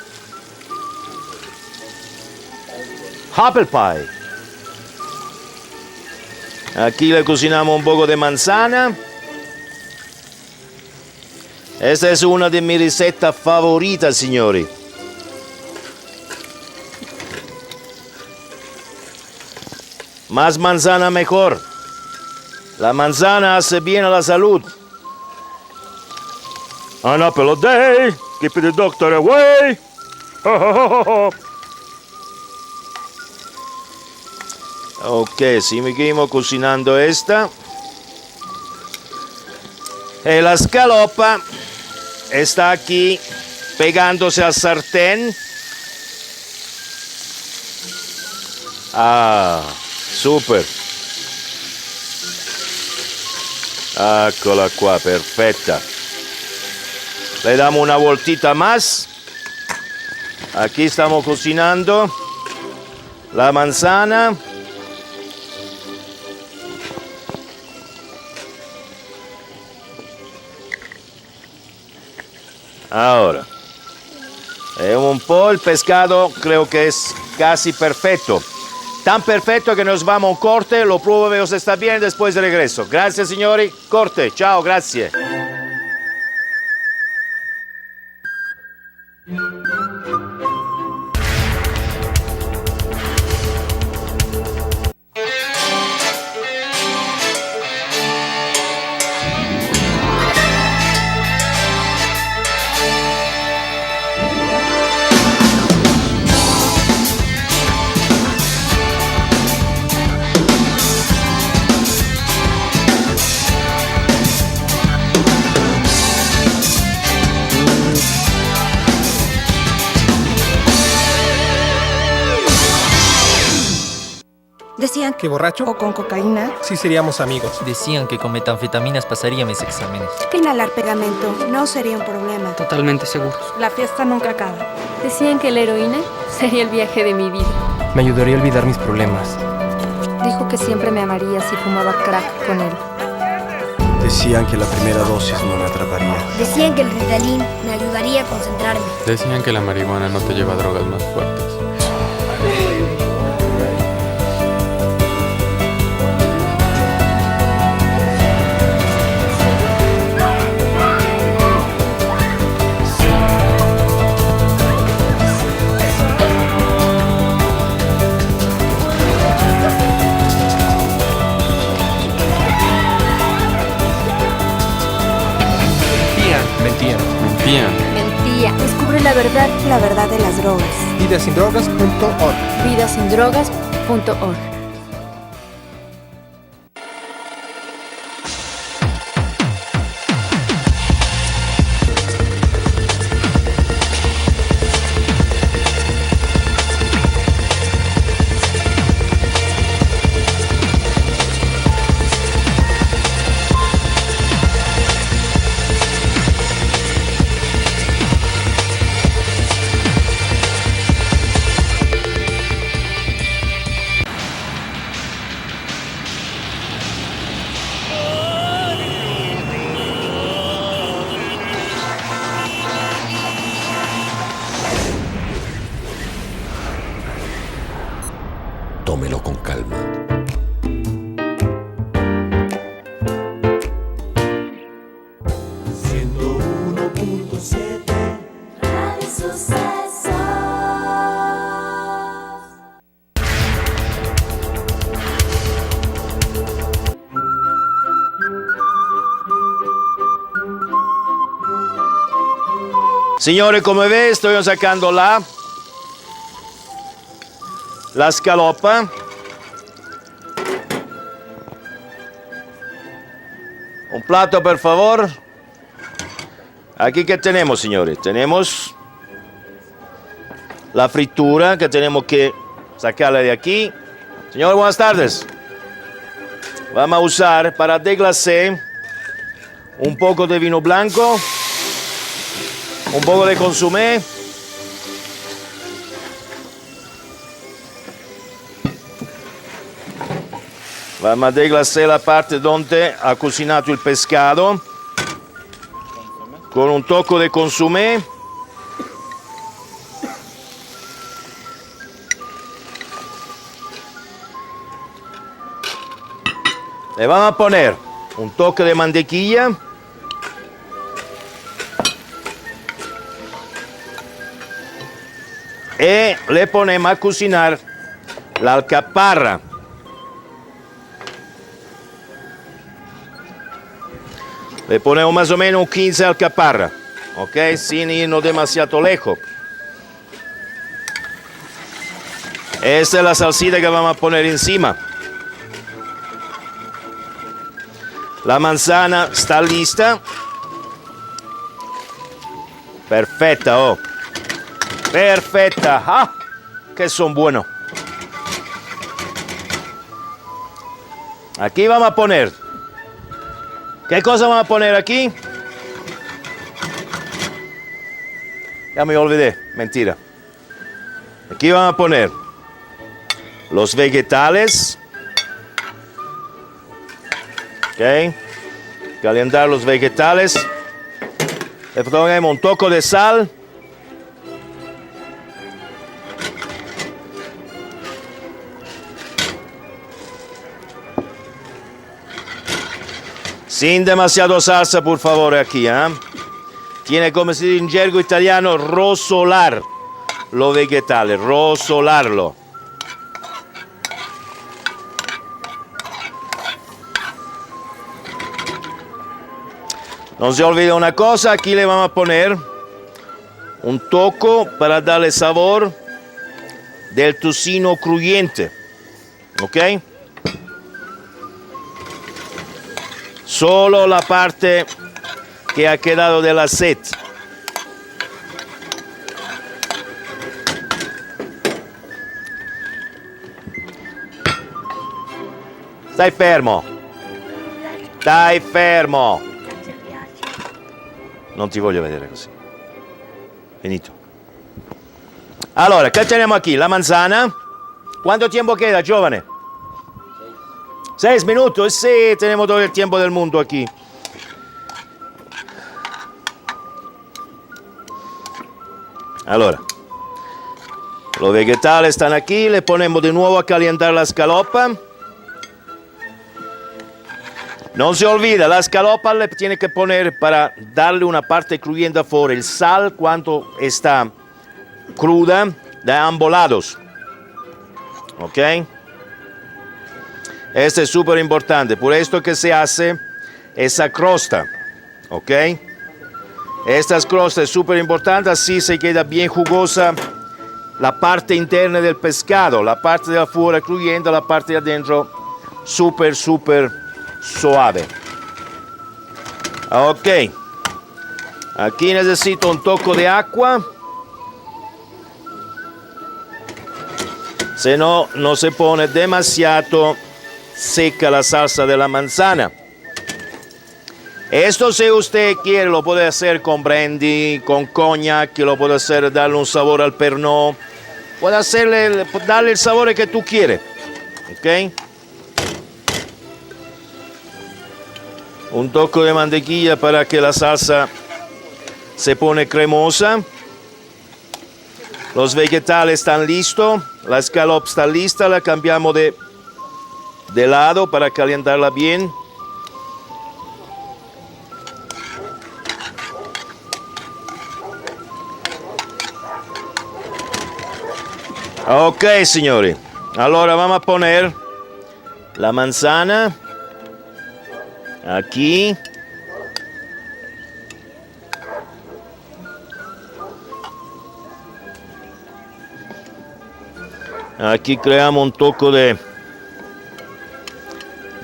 apple pie. Aquí le cocinamos un poco de manzana. Esta es una de mis recetas favoritas, señores. Más manzana mejor. La manzana hace bien a la salud. An apple a day, keep the doctor away. Ok, seguimos cocinando esta. Y la escalopa está aquí pegándose al sartén. Ah, súper. Eccola qua, perfecta. Le damos una vueltita más. Aquí estamos cocinando la manzana. Ahora, un po' el pescado creo que es casi perfecto. Tan perfecto que nos vamos a un corte, lo pruebo, veo si está bien, después de regreso. Gracias, signori. Corte, ciao, grazie. Decían ¿Que borracho? o con cocaína, Sí seríamos amigos. Decían que con metanfetaminas pasaría mis exámenes. que inhalar pegamento no sería un problema. Totalmente seguros. La fiesta nunca acaba. Decían que la heroína sería el viaje de mi vida. Me ayudaría a olvidar mis problemas. Dijo que siempre me amaría si fumaba crack con él. Decían que la primera dosis no me atraparía. Decían que el Ritalin me ayudaría a concentrarme. Decían que la marihuana no te lleva a drogas más fuertes. Mentía. Descubre la verdad. La verdad de las drogas. Vidasindrogas.org. Vidasindrogas.org. Signore, come ve, estoy sacando la scalopa. Un plato, por favor. Aquí, ¿qué tenemos, señores? Tenemos la fritura que tenemos que sacarla de aquí. Señor, buenas tardes. Vamos a usar para deglacé un poco de vino blanco, un poco de consomé, vamos a deglacé la parte donde ha cocinado el pescado con un toque de consomé. Le vamos a poner un toque de mantequilla. Y le ponemos a cocinar la alcaparra. Le ponemos más o menos 15 alcaparras, ¿ok? Sin irnos demasiado lejos. Esta es la salsita que vamos a poner encima. La manzana está lista. Perfecta, oh. Perfecta. ¡Ah! Que son buenos. Aquí vamos a poner. ¿Qué cosa vamos a poner aquí? Ya me olvidé. Mentira. Aquí vamos a poner los vegetales. Ok. Calentar los vegetales. Le ponemos un toque de sal. Sin demasiado salsa, por favor, aquí. Tiene, como se dice en gergo italiano, rosolar los vegetales, rosolarlo. No se olvide una cosa, aquí le vamos a poner un toque para darle sabor del tocino crujiente. ¿Ok? Solo la parte que ha quedado del aceite. Stai fermo. Stai fermo. Non ti voglio vedere così. Finito. Allora, ¿qué tenemos aquí? La manzana. ¿Cuánto tiempo queda, giovane? 6 minutos, sí, tenemos todo el tiempo del mundo aquí. Allora, los vegetales están aquí, le ponemos de nuevo a calentar la escalopa. No se olvida, la escalopa le tiene que poner para darle una parte crujiente afuera, el sal cuando está cruda de ambos lados. ¿Ok? Esto es súper importante, por esto que se hace esa crosta, ¿ok? Esta crosta es súper importante, así se queda bien jugosa la parte interna del pescado, la parte de afuera crujiente, la parte de adentro súper, súper suave. Ok, aquí necesito un toque de agua, si no, no se pone demasiado seca la salsa de la manzana. Esto, si usted quiere, lo puede hacer con brandy, con cognac, lo puede hacer darle un sabor al pernod, puede darle el sabor que tú quieres. ¿Ok? Un toque de mantequilla para que la salsa se pone cremosa. Los vegetales están listos, la escalopa está lista, la cambiamos de lado para calentarla bien. Ok, signori. Allora vamos a poner la manzana aquí. Aquí creamos un toque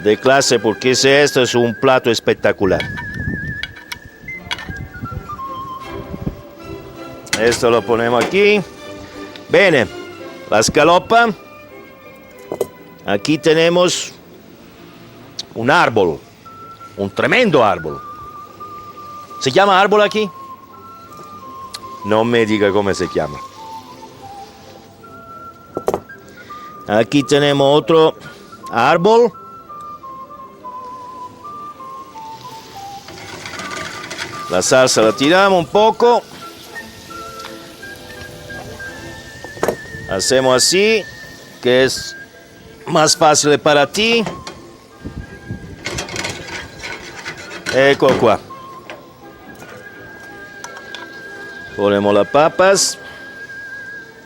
de clase porque esto es un plato espectacular. Esto lo ponemos aquí. Bene, la scalopa. Aquí tenemos un árbol, un tremendo árbol. ¿Se llama árbol aquí? No me diga cómo se llama. Aquí tenemos otro árbol. La salsa la tiramos un poco. Hacemos así, que es más fácil para ti. Ecco qua. Ponemos las papas.